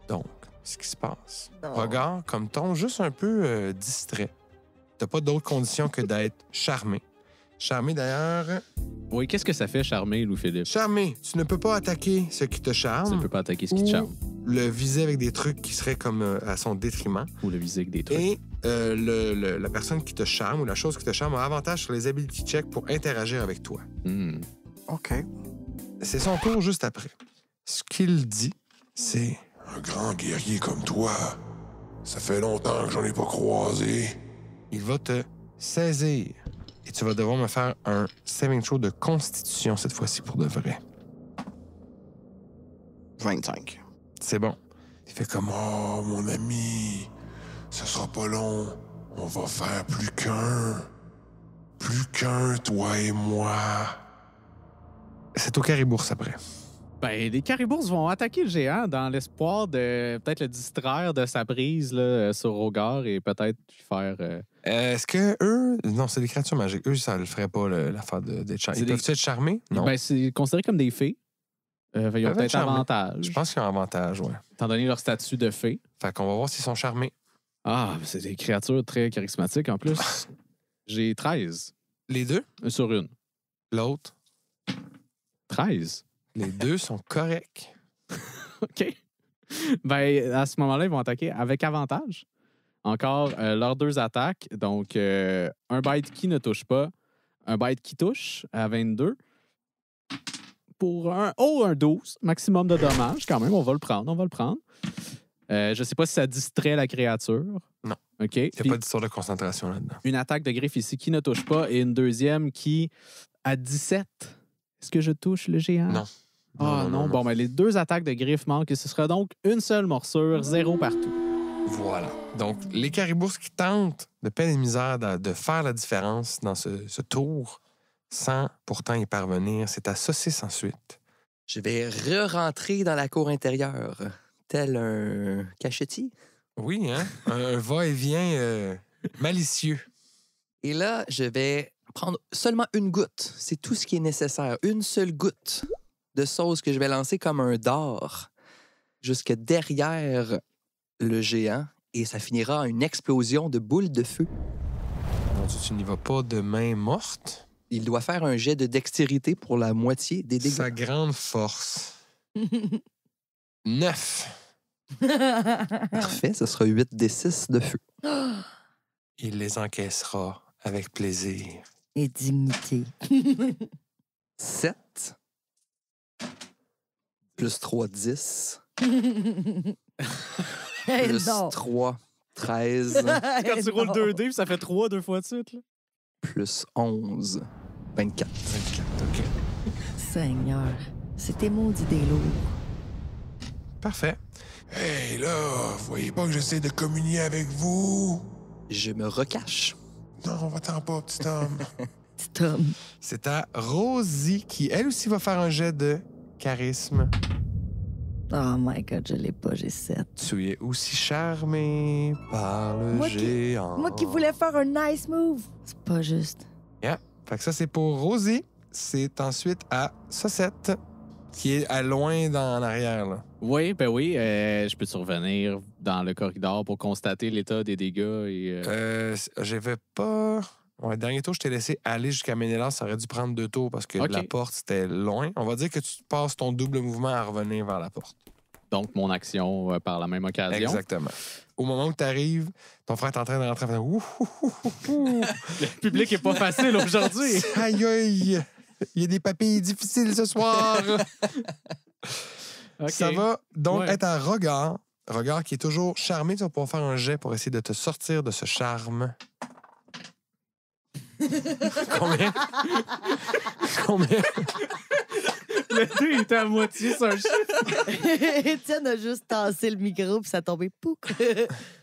Donc, ce qui se passe. Non. Regard comme ton, juste un peu distrait. T'as pas d'autre condition que d'être charmé. Charmé, d'ailleurs... Oui, qu'est-ce que ça fait, charmer, Louis-Philippe? Charmé, tu ne peux pas attaquer ce qui te Tu charme ne peux pas attaquer ce qui te ou charme le viser avec des trucs qui seraient comme à son détriment. ou le viser avec des trucs. Et la personne qui te charme ou la chose qui te charme a avantage sur les ability checks pour interagir avec toi. Hmm. OK. C'est son tour juste après. Ce qu'il dit, c'est... Un grand guerrier comme toi, ça fait longtemps que j'en ai pas croisé. Il va te saisir. Et tu vas devoir me faire un saving throw de constitution cette fois-ci pour de vrai. 25. C'est bon. Il fait comme... Oh, mon ami, ce sera pas long. On va faire plus qu'un. Plus qu'un, toi et moi. C'est au caribourse après. Ben, les caribourses vont attaquer le géant dans l'espoir de peut-être le distraire de sa prise là, sur Rogar et peut-être lui faire... Est-ce que eux... Non, c'est des créatures magiques. Eux, ça le ferait pas, l'affaire d'être charmés. C'est Ils peuvent-ils être charmés? Non. Ben, c'est considéré comme des fées. Ils ont peuvent être peut-être charmés. avantage, Je pense qu'ils ont avantage, ouais. étant donné leur statut de fée. Fait qu'on va voir s'ils sont charmés. Ah, c'est des créatures très charismatiques en plus. J'ai 13. Les deux? Un sur une. L'autre? 13? Les deux sont corrects. OK. Ben, à ce moment-là, ils vont attaquer avec avantage. Encore leurs deux attaques. Donc, un bite qui ne touche pas, un bite qui touche à 22. Pour un 12. Maximum de dommages, quand même. On va le prendre. Je sais pas si ça distrait la créature. Non. OK. Il n'y a Puis pas d'histoire de concentration là-dedans. une attaque de griffe ici qui ne touche pas et une deuxième qui, à 17. Est-ce que je touche le géant? Non. Ah non. Bon, ben, les deux attaques de griffe manquent et ce sera donc une seule morsure, 0 partout. Voilà. Donc, les caribourses qui tentent de peine et misère de faire la différence dans ce tour sans pourtant y parvenir, c'est à Saucisse ensuite. Je vais re-rentrer dans la cour intérieure, tel un cachetier. Oui, hein? Un va-et-vient malicieux. Et là, je vais prendre seulement une goutte. C'est tout ce qui est nécessaire. Une seule goutte de sauce que je vais lancer comme un dard jusque derrière le géant. Et ça finira en une explosion de boules de feu. Mon Dieu, tu n'y vas pas de main morte? Il doit faire un jet de dextérité pour la moitié des dégâts. Sa grande force. 9. Parfait, ce sera 8 des 6 de feu. Il les encaissera avec plaisir. Et dignité. 7 Plus 3, 10. Hey, Plus non. 3, 13. Quand tu roules Non. 2 dés, ça fait 3 deux fois de suite. Là. Plus 11, 24. 24, OK. Seigneur, c'était maudit des lourds. Parfait. Hey, là, vous voyez pas que j'essaie de communier avec vous? Je me recache. Non, va-t'en pas, petit homme. Petit homme. C'est à Rosie qui, elle aussi, va faire un jet de charisme. Oh my God, je l'ai pas, j'ai 7. Tu es aussi charmé par le Moi qui- géant. Moi qui voulais faire un nice move. C'est pas juste. Fait que ça, c'est pour Rosie. C'est ensuite à Saucette, qui est à loin en arrière. Là. Oui, ben oui. Je peux revenir dans le corridor pour constater l'état des dégâts et. Je vais pas... Ouais, dernier tour, je t'ai laissé aller jusqu'à Ménélas. Ça aurait dû prendre 2 tours parce que OK. la porte, c'était loin. On va dire que tu passes ton double mouvement à revenir vers la porte. Donc, mon action par la même occasion. Exactement. Au moment où tu arrives, ton frère est en train de rentrer en faisant « Ouh, ouh, ouh, ouh, ouh. Le public est pas facile aujourd'hui. Aïe, aïe! Il y a des papilles difficiles ce soir! » OK. Ça va donc Ouais. être à Regard. Regard qui est toujours charmé. Tu vas pouvoir faire un jet pour essayer de te sortir de ce charme. Combien? Combien? Le dé était à moitié sur un chiffre. Étienne a juste tassé le micro puis ça a tombé pouc.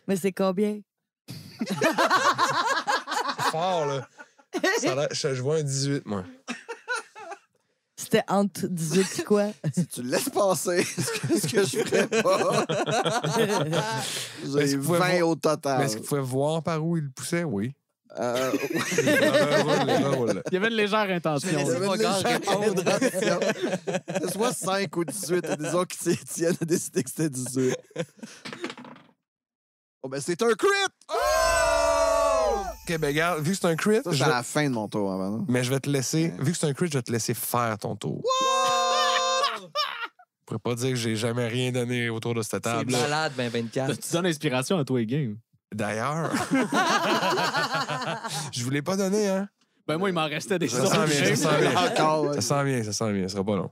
Mais c'est combien? Fort, là. Ça a l'air- je vois un 18, moi. C'était entre 18 et quoi? Si tu le laisses passer, ce que je ferais pas. Est-ce J'ai que vous pouvez 20 voir- au total. Mais est-ce que vous pouvez voir par où il poussait? Oui. Oui. Il y avait une légère intention. Je vais laisser là. mon gars répondre. C'est soit 5 ou 18. Disons qu'Étienne a décidé que c'était 18. Oh, ben c'est un crit! OK, ben regarde, vu que c'est un crit, Ça, c'est à la fin de mon tour avant. Non? mais je vais te laisser... Vu que c'est un crit, je vais te laisser faire ton tour. Je pourrais pas dire que j'ai jamais rien donné autour de cette C'est table. malade, 2024. Tu donnes inspiration à toi et game. D'ailleurs... je vous l'ai pas donné, hein? Ben moi, il m'en restait des Ça sent bien, ça sent bien. Encore. ouais. Ça sent bien, ça sent bien. Ça sera pas long.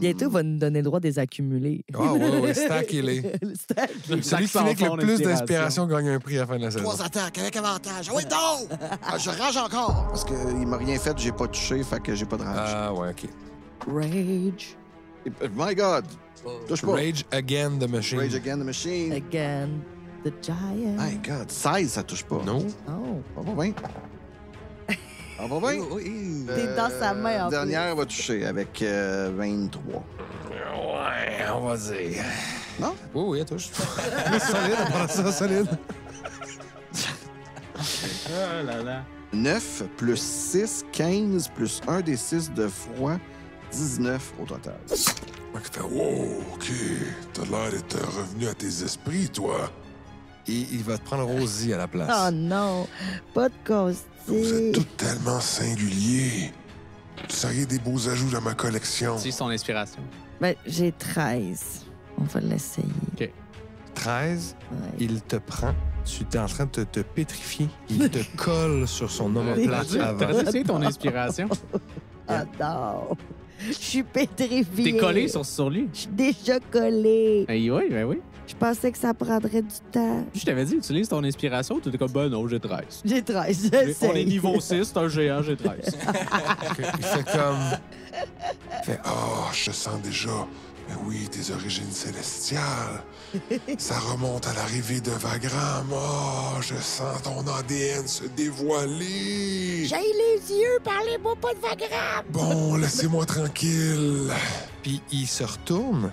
Bientôt, il va nous donner le droit de les accumuler. Ah ouais, stack-il-est. Le stack. Celui qui finit avec le plus d'inspiration gagne un prix à la fin de la saison. 3 attaques avec avantage. Ah oui, donc! Je rage encore! Parce qu'il m'a rien fait, j'ai pas touché, fait que j'ai pas de rage. Ah ouais, OK. Rage. My God! Touche pas. Rage Again the Machine. Rage again the machine. Again. The giant. My God, 16, ça touche pas. Non? Oh. Ça va bien. Ça va bien. Oui. T'es dans sa main, en plus. Dernière va toucher avec 23. Ouais, on va dire. Non? Oui, oui, elle touche. Solide, on prend ça, solide. Oh là là. 9 plus 6, 15 plus 1 des 6 de froid, 19 au total. Moi qui fais, wow, OK, t'as l'air d'être revenu à tes esprits, toi. Et il va te prendre Rosie à la place. Oh non, pas de Vous êtes costume. tous tellement singuliers. Vous seriez des beaux ajouts dans ma collection. C'est son inspiration. Ben, j'ai 13. On va l'essayer. 13, Ouais. il te prend. Tu es en train de te pétrifier. Il te colle sur son omoplate avant. T'aurais essayé ton inspiration. Ah non. Je suis pétrifiée. T'es collé sur lui. Je suis déjà collée. Eh oui, ben oui. Je pensais que ça prendrait du temps. Je t'avais dit, utilise ton inspiration. Tu étais comme, ben non, j'ai 13. J'ai 13. On est j'essaye. niveau 6, c'est un géant, j'ai 13. Il fait comme... Il fait, oh, je sens déjà. Mais oui, tes origines célestiales. Ça remonte à l'arrivée de Vagram. Oh, je sens ton ADN se dévoiler. J'ai les yeux, parlez-moi pas de Vagram. Bon, laissez-moi tranquille. Puis il se retourne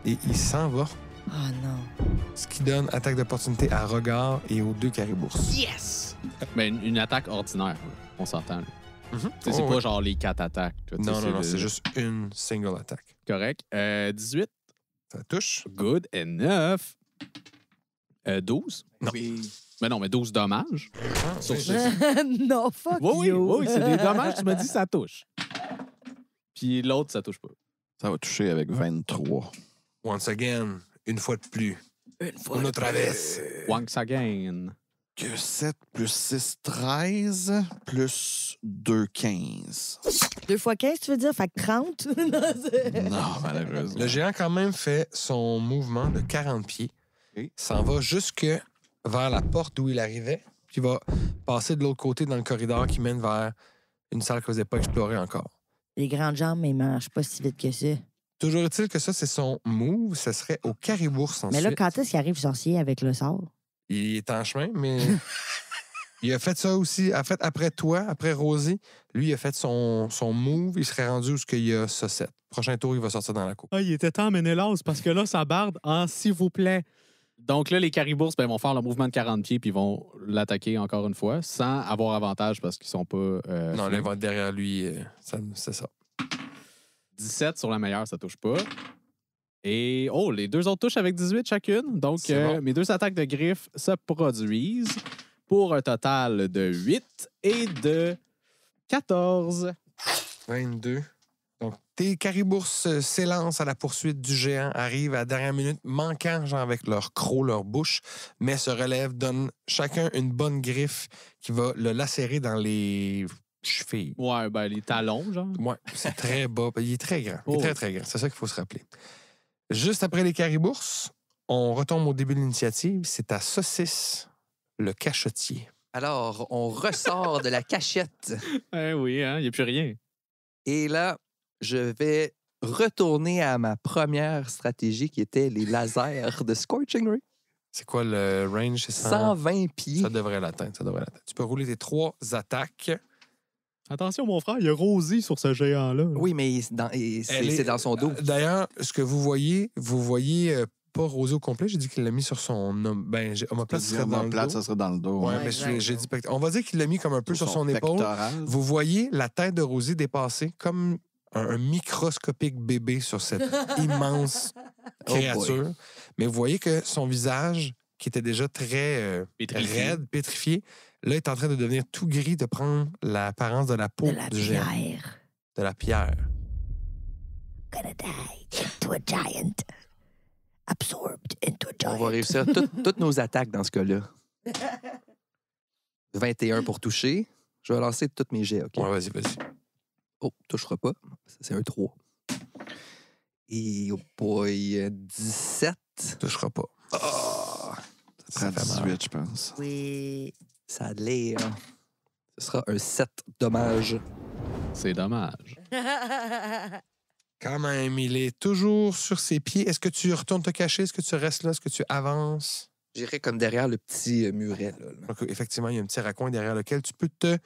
et il s'en va. Oh non. Ce qui donne attaque d'opportunité à Regard et aux 2 caribours. Yes! Ben, une attaque ordinaire, là. On s'entend. là. Tu sais, Oh, c'est ouais. pas genre les 4 attaques. là. Tu sais, Non, le- c'est juste une single attaque. Correct. 18. Ça touche. Good enough. 12. Non. Mais non, mais 12 dommages. Sur ce- non, fuck Oui, oui, you. oui, c'est des dommages. Tu m'as dit ça touche. Puis l'autre, ça touche pas. Ça va toucher avec 23. Once again, une fois de plus. Une fois. Une autre vez. Once again. que 7 plus 6, 13, plus 2, 15. 2 fois 15, tu veux dire? Fait que 30? Non, malheureusement. Le géant, quand même, fait son mouvement de 40 pieds. OK. S'en va jusque vers la porte d'où il arrivait, puis il va passer de l'autre côté dans le corridor qui mène vers une salle que vous n'avez pas explorée encore. Les grandes jambes, mais ils marchent pas si vite que ça. Toujours est-il que ça, c'est son move. Ce serait au Caribourse ensuite. Mais là, quand est-ce qu'il arrive sorcier avec le sort? Il est en chemin, mais il a fait ça aussi. En fait, après toi, après Rosie, lui, il a fait son move. Il serait rendu où il y a ça 7. Prochain tour, il va sortir dans la cour. Ah, il était temps, Ménélas, parce que là, ça barde en s'il vous plaît. Donc là, les Caribourses vont faire le mouvement de 40 pieds puis ils vont l'attaquer encore une fois sans avoir avantage parce qu'ils sont pas. Non, là, il va être derrière lui. C'est ça. 17 sur la meilleure, ça touche pas. Et les deux autres touchent avec 18 chacune. Donc, C'est bon. mes deux attaques de griffes se produisent pour un total de 8 et de 14. 22. Donc, tes Caribourses s'élancent à la poursuite du géant, arrivent à la dernière minute, manquant, genre avec leur croc, leur bouche, mais se relèvent, donnent chacun une bonne griffe qui va le lacérer dans les chevilles. Ouais, ben les talons, genre. Ouais, c'est très bas. Il est très grand. Il est Oh. très, très grand. C'est ça qu'il faut se rappeler. Juste après les Caribourses, on retombe au début de l'initiative. C'est à Saucisse, le cachotier. Alors, on ressort de la cachette. Oui, hein, il n'y a plus rien. Et là, je vais retourner à ma première stratégie qui était les lasers de Scorching Ray. C'est quoi le range? C'est 120 pieds. Ça devrait l'atteindre. Tu peux rouler tes 3 attaques. Attention, mon frère, il y a Rosie sur ce géant-là. Oui, mais c'est dans son dos. D'ailleurs, ce que vous voyez pas Rosé au complet. J'ai dit qu'il l'a mis sur son... Ben, omoplate, ça serait dans le dos. ça serait dans le dos. Ouais, Ouais, mais exact. j'ai dit... On va dire qu'il l'a mis comme un peu sur son épaule. pectoral. Vous voyez la tête de Rosie dépasser comme un microscopique bébé sur cette immense créature. Mais vous voyez que son visage, qui était déjà très Pétrifié. raide, pétrifié, là, est en train de devenir tout gris, de prendre l'apparence de la peau De la du géant. pierre. De la pierre. Gonna die into a giant. Absorbed into a On giant. va réussir toutes nos attaques dans ce cas-là. 21 pour toucher. Je vais lancer tous mes jets, OK? Ouais, vas-y. Oh, touchera pas. Ça, c'est un 3. Et, oh boy, 17. Touchera pas. Ça fait prend mal. 18, je pense. Oui. Ça a l'air. Ce sera un 7 dommage. C'est dommage. Quand même, il est toujours sur ses pieds. Est-ce que tu retournes te cacher? Est-ce que tu restes là? Est-ce que tu avances? J'irai comme derrière le petit muret. Là. Donc, effectivement, il y a un petit raccoin derrière lequel tu peux te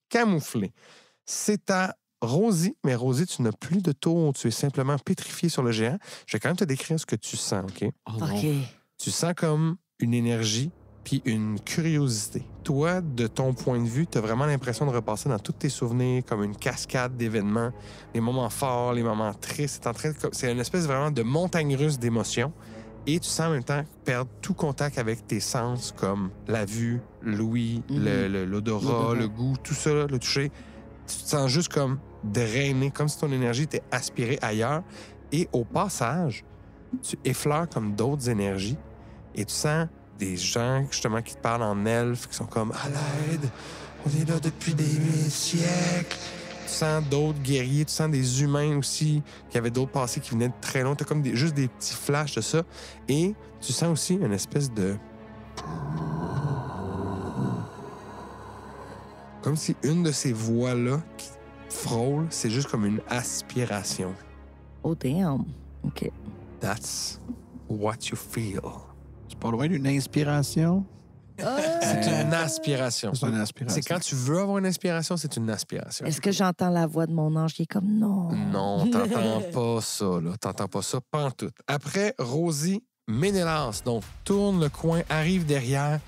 camoufler. C'est à Rosie, mais Rosie, tu n'as plus de tour. Tu es simplement pétrifié sur le géant. Je vais quand même te décrire ce que tu sens, OK? Oh non. OK. Tu sens comme une énergie puis une curiosité. Toi, de ton point de vue, tu as vraiment l'impression de repasser dans tous tes souvenirs comme une cascade d'événements, les moments forts, les moments tristes. C'est une espèce vraiment de montagne russe d'émotions. Et tu sens en même temps perdre tout contact avec tes sens comme la vue, l'ouïe, l'odorat, le goût, tout ça, là, le toucher. Tu te sens juste comme drainé, comme si ton énergie était aspirée ailleurs. Et au passage, tu effleures comme d'autres énergies et tu sens des gens justement qui te parlent en elfe, qui sont comme « À l'aide, on est là depuis des siècles ». Tu sens d'autres guerriers, tu sens des humains aussi, qui avaient d'autres passés qui venaient de très loin. Tu as comme juste des petits flashs de ça. Et tu sens aussi une espèce de... Comme si une de ces voix-là qui frôle, c'est juste comme une aspiration. Oh, damn. OK. That's what you feel. C'est pas loin d'une inspiration. C'est une aspiration. C'est une aspiration. C'est quand tu veux avoir une inspiration, c'est une aspiration. Est-ce que j'entends la voix de mon ange qui est comme non? Non, t'entends pas ça, là. T'entends pas ça, pantoute. Après, Rosie, Ménélas, donc, tourne le coin, arrive derrière,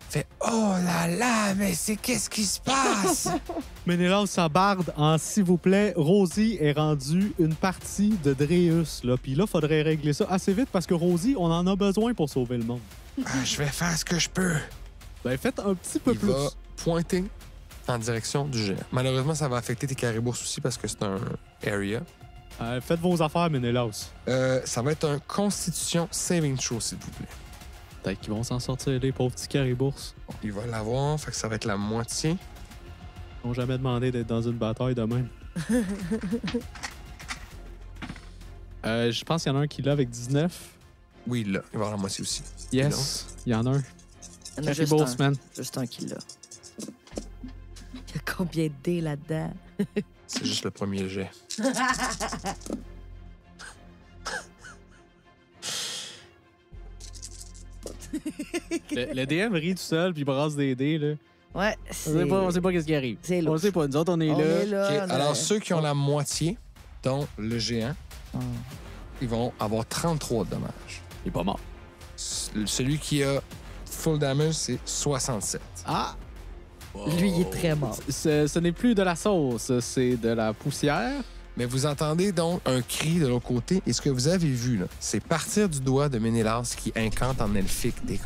fait « Oh là là, mais qu'est-ce qui se passe? Ménélas, ça barde en s'il vous plaît. Rosie est rendue une partie de Dreus. Là. Puis là, il faudrait régler ça assez vite parce que Rosie, on en a besoin pour sauver le monde. Je vais faire ce que je peux. » Ben, faites un petit peu Il plus. va pointer en direction du géant. Malheureusement, ça va affecter tes Caribourses aussi parce que c'est un area. Faites vos affaires, Ménélas. Ça va être un Constitution Saving Throw, s'il vous plaît. Peut-être qu'ils vont s'en sortir, les pauvres petits caribours. Il va l'avoir, fait que ça va être la moitié. Ils n'ont jamais demandé d'être dans une bataille de même. Je pense qu'il y en a un qui l'a avec 19. Oui, là, il va avoir la moitié aussi. Yes, il y en a un. Il y en a juste Caribours, un. man. Juste un qui l'a. Il y a combien de dés là-dedans? C'est juste le premier jet. Le DM rit tout seul puis il brasse des dés, là. Ouais, On sait pas qu'est-ce qui arrive. C'est On louche. sait pas. Nous autres, on est On là. est là. OK, on a- alors, ceux qui ont la moitié, dont le géant, Oh. ils vont avoir 33 de dommages. Il est pas mort. Celui qui a full damage, c'est 67. Ah! Lui, il est très mort. Ce n'est plus de la sauce, c'est de la poussière. Mais vous entendez donc un cri de l'autre côté. Et ce que vous avez vu, là, c'est partir du doigt de Ménélas qui incante en elfique des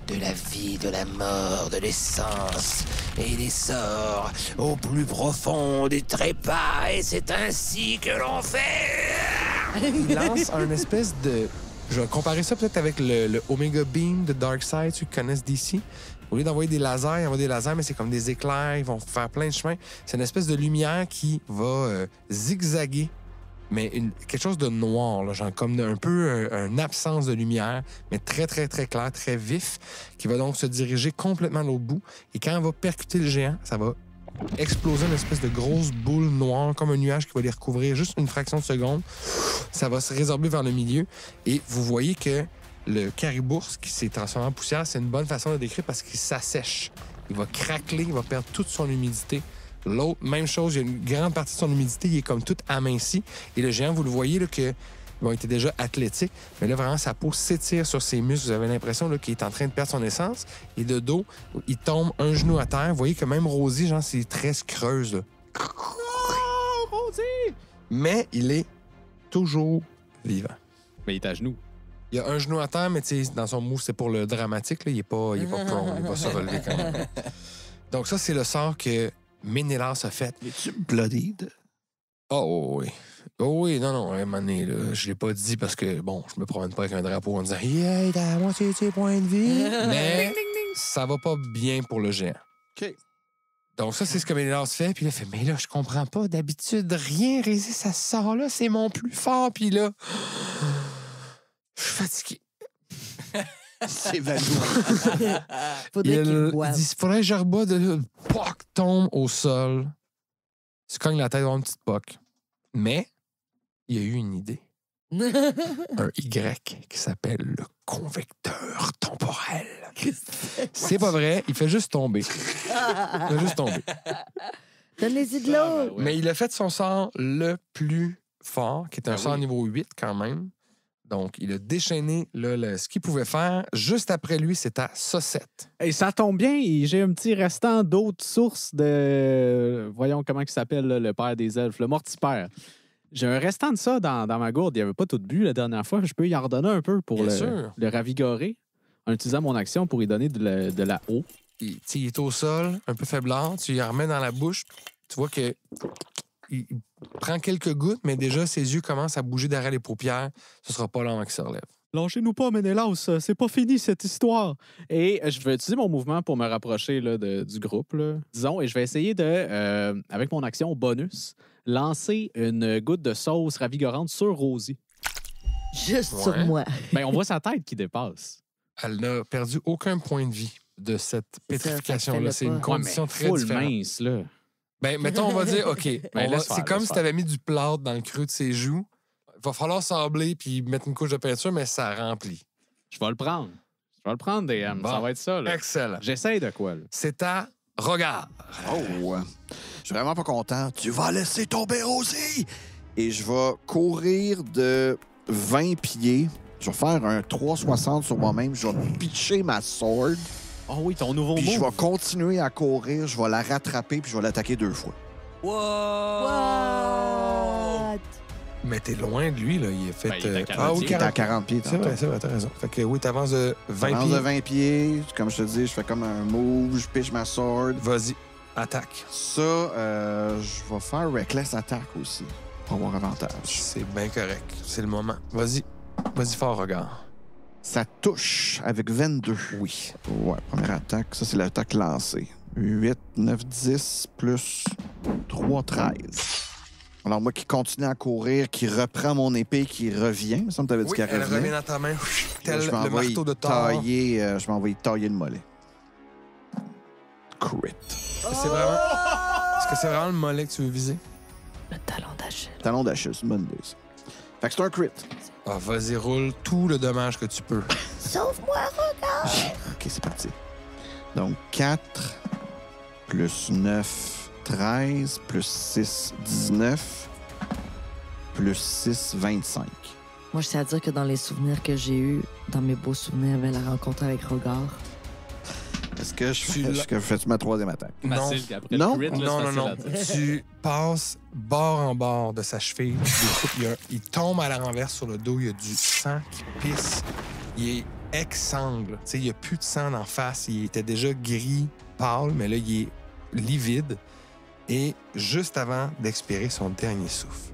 de la vie, de la mort, de l'essence et des sorts au plus profond du trépas. Et c'est ainsi que l'on fait. Il lance un espèce de... Je vais comparer ça peut-être avec le Omega Beam de Darkseid, ceux qui connaissent d'ici. Au lieu d'envoyer des lasers, ils envoient des lasers, mais c'est comme des éclairs, ils vont faire plein de chemins. C'est une espèce de lumière qui va zigzaguer, mais quelque chose de noir, là, genre comme un peu une absence de lumière, mais très, très, très clair, très vif, qui va donc se diriger complètement à l'autre bout. Et quand elle va percuter le géant, ça va exploser une espèce de grosse boule noire, comme un nuage qui va les recouvrir juste une fraction de seconde. Ça va se résorber vers le milieu. Et vous voyez que le caribours qui s'est transformé en poussière, c'est une bonne façon de le décrire parce qu'il s'assèche. Il va craqueler, il va perdre toute son humidité. L'autre, même chose, il y a une grande partie de son humidité, il est comme tout aminci. Et le géant, vous le voyez, là, que bon, il était déjà athlétique, mais là, vraiment, sa peau s'étire sur ses muscles. Vous avez l'impression là, qu'il est en train de perdre son essence. Et de dos, il tombe un genou à terre. Vous voyez que même Rosie, genre, ses tresses creusent. Là. Oh, Rosie! Mais il est toujours vivant. Mais il est à genoux. Il a un genou à terre, mais tu sais, dans son move, c'est pour le dramatique. Là. Il est pas prone, il va se relever quand même. Donc ça, c'est le sort que Ménélas a fait. Es-tu bloodied? Oh oui. Oh oui, non, à un moment donné, là, je l'ai pas dit parce que, bon, je me promène pas avec un drapeau en disant « Yeah, t'as la moitié de tes points de vie. » Mais ça va pas bien pour le géant. OK. Donc ça, c'est ce que Ménélas fait. Puis là, il fait « Mais là, je comprends pas. D'habitude, rien résiste à ce sort-là. C'est mon plus fort. » Puis là, je suis fatigué. C'est valide. Faudrait qu'il Il boive. dit, faudrait que je rebois de là. Poc, tombe au sol. Se cogne la tête dans une petite poque. Mais il y a eu une idée. Un Y qui s'appelle le convecteur temporel. C'est pas vrai, il fait juste tomber. Il fait juste tomber. Donnez-y de l'eau. Mais il a fait son sort le plus fort, qui est un Ah sort oui. niveau 8 quand même. Donc, il a déchaîné là, ce qu'il pouvait faire. Juste après lui, c'est à Saucette. Et ça tombe bien, j'ai un petit restant d'autres sources de. Voyons comment il s'appelle, là, le père des elfes, le mortifère. J'ai un restant de ça dans ma gourde. Il n'y avait pas tout bu la dernière fois. Je peux y en redonner un peu pour Bien sûr. le ravigorer en utilisant mon action pour y donner de la eau. Il est au sol, un peu faiblard. Tu y en remets dans la bouche. Tu vois que il prend quelques gouttes, mais déjà, ses yeux commencent à bouger derrière les paupières. Ce sera pas long avant qu'il se relève. Lâchez-nous pas, Ménélas, c'est pas fini cette histoire. Et je vais utiliser mon mouvement pour me rapprocher là, du groupe, là, disons, et je vais essayer de, avec mon action bonus, lancer une goutte de sauce ravigorante sur Rosie. Juste Ouais. sur moi. Ben, on voit sa tête qui dépasse. Elle n'a perdu aucun point de vie de cette pétrification-là. C'est une pas. condition très full différente. mince, là. Ben, mettons, on va dire, OK, Ben, laisse faire, c'est comme laisse si tu avais mis du plâtre dans le creux de ses joues. Il va falloir sabler puis mettre une couche de peinture, mais ça remplit. Je vais le prendre. Je vais le prendre, DM. Bon. Ça va être ça, là. Excellent. J'essaye de quoi, là? C'est à regard. Oh, je suis vraiment pas content. Tu vas laisser tomber Rosie! Et je vais courir de 20 pieds. Je vais faire un 360 sur moi-même. Je vais pitcher ma sword. Oh oui, ton nouveau Puis je mot. vais continuer à courir. Je vais la rattraper puis je vais l'attaquer 2 fois. What? Mais t'es loin de lui, là. Il est fait. Ben, il est à 40 ah oui, pieds. Il est à 40. 40 pieds. C'est vrai, t'as raison. Fait que oui, t'avances de 20 J'avance pieds. de 20 pieds. Comme je te dis, je fais comme un move. Je pitch ma sword. Vas-y, attaque. Ça, je vais faire Reckless Attack aussi. Pour avoir avantage. C'est bien correct. C'est le moment. Vas-y. Vas-y fort, regard. Ça touche avec 22. Oui. Ouais, première attaque. Ça, c'est l'attaque lancée. 8, 9, 10, plus 3, 13. Alors, moi qui continue à courir, qui reprend mon épée, qui revient. Il me semble que tu avais dit Oui, qu'elle elle revient revenait. dans ta main. Tel Je le m'en vais marteau de Thor. tailler, je m'en vais tailler le mollet. Crit. C'est vraiment... Est-ce que c'est vraiment le mollet que tu veux viser? Le talon d'Achille. Talon d'Achille, c'est une bonne idée, ça. Fait que c'est un crit. Ah, vas-y, roule tout le dommage que tu peux. Sauve-moi, regarde! OK, c'est parti. Donc, 4, plus 9, 13, plus 6, 19, plus 6, 25. Moi, je tiens à dire que dans les souvenirs que j'ai eus, dans mes beaux souvenirs, il y avait la rencontre avec Rogar. Est-ce que je fais ma troisième attaque? Non. Facile, après Non. le crit, là, Non, c'est non, facile non. à dire. Tu passes bord en bord de sa cheville. Tu découpes, il tombe à la renverse sur le dos. Il y a du sang qui pisse. Il est exsangle. Tu sais, il n'y a plus de sang en face. Il était déjà gris, pâle, mais là, il est livide. Et juste avant d'expirer son dernier souffle.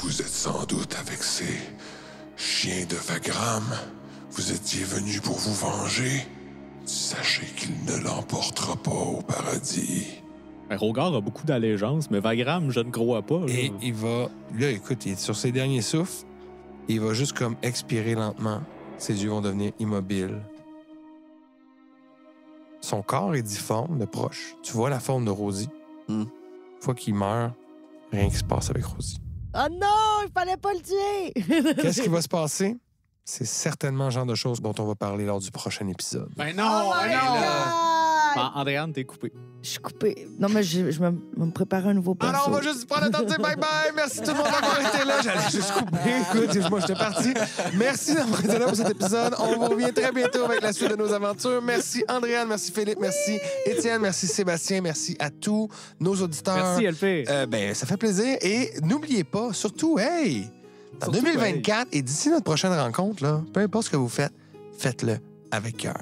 Vous êtes sans doute avec ces chiens de Vagram. Vous étiez venus pour vous venger. Sachez qu'il ne l'emportera pas au paradis. Rogar a beaucoup d'allégeance, mais Vagram, je ne crois pas. là. Et il va... Là, écoute, il est sur ses derniers souffles. Il va juste comme expirer lentement. Ses yeux vont devenir immobiles. Son corps est difforme de proche. Tu vois la forme de Rosie. Hmm. Une fois qu'il meurt, rien qui se passe avec Rosie. Oh non, il fallait pas le tuer! Qu'est-ce qui va se passer? C'est certainement le genre de choses dont on va parler lors du prochain épisode. Ben non, ben non! God! Andréane, t'es coupé. Je suis coupée. Non, mais je vais me préparer un nouveau perso. Alors, on va juste prendre le temps de dire bye-bye. Merci tout le monde d'avoir été là. J'allais juste couper. Écoute, moi, j'étais parti. Merci d'avoir été là pour cet épisode. On vous revient très bientôt avec la suite de nos aventures. Merci Andréane, merci Philippe, merci Étienne, merci Sébastien, merci à tous nos auditeurs. Merci, LP. Ben, ça fait plaisir. Et n'oubliez pas, surtout, hey, en Surtout, 2024 et d'ici notre prochaine rencontre, là, peu importe ce que vous faites, faites-le avec cœur.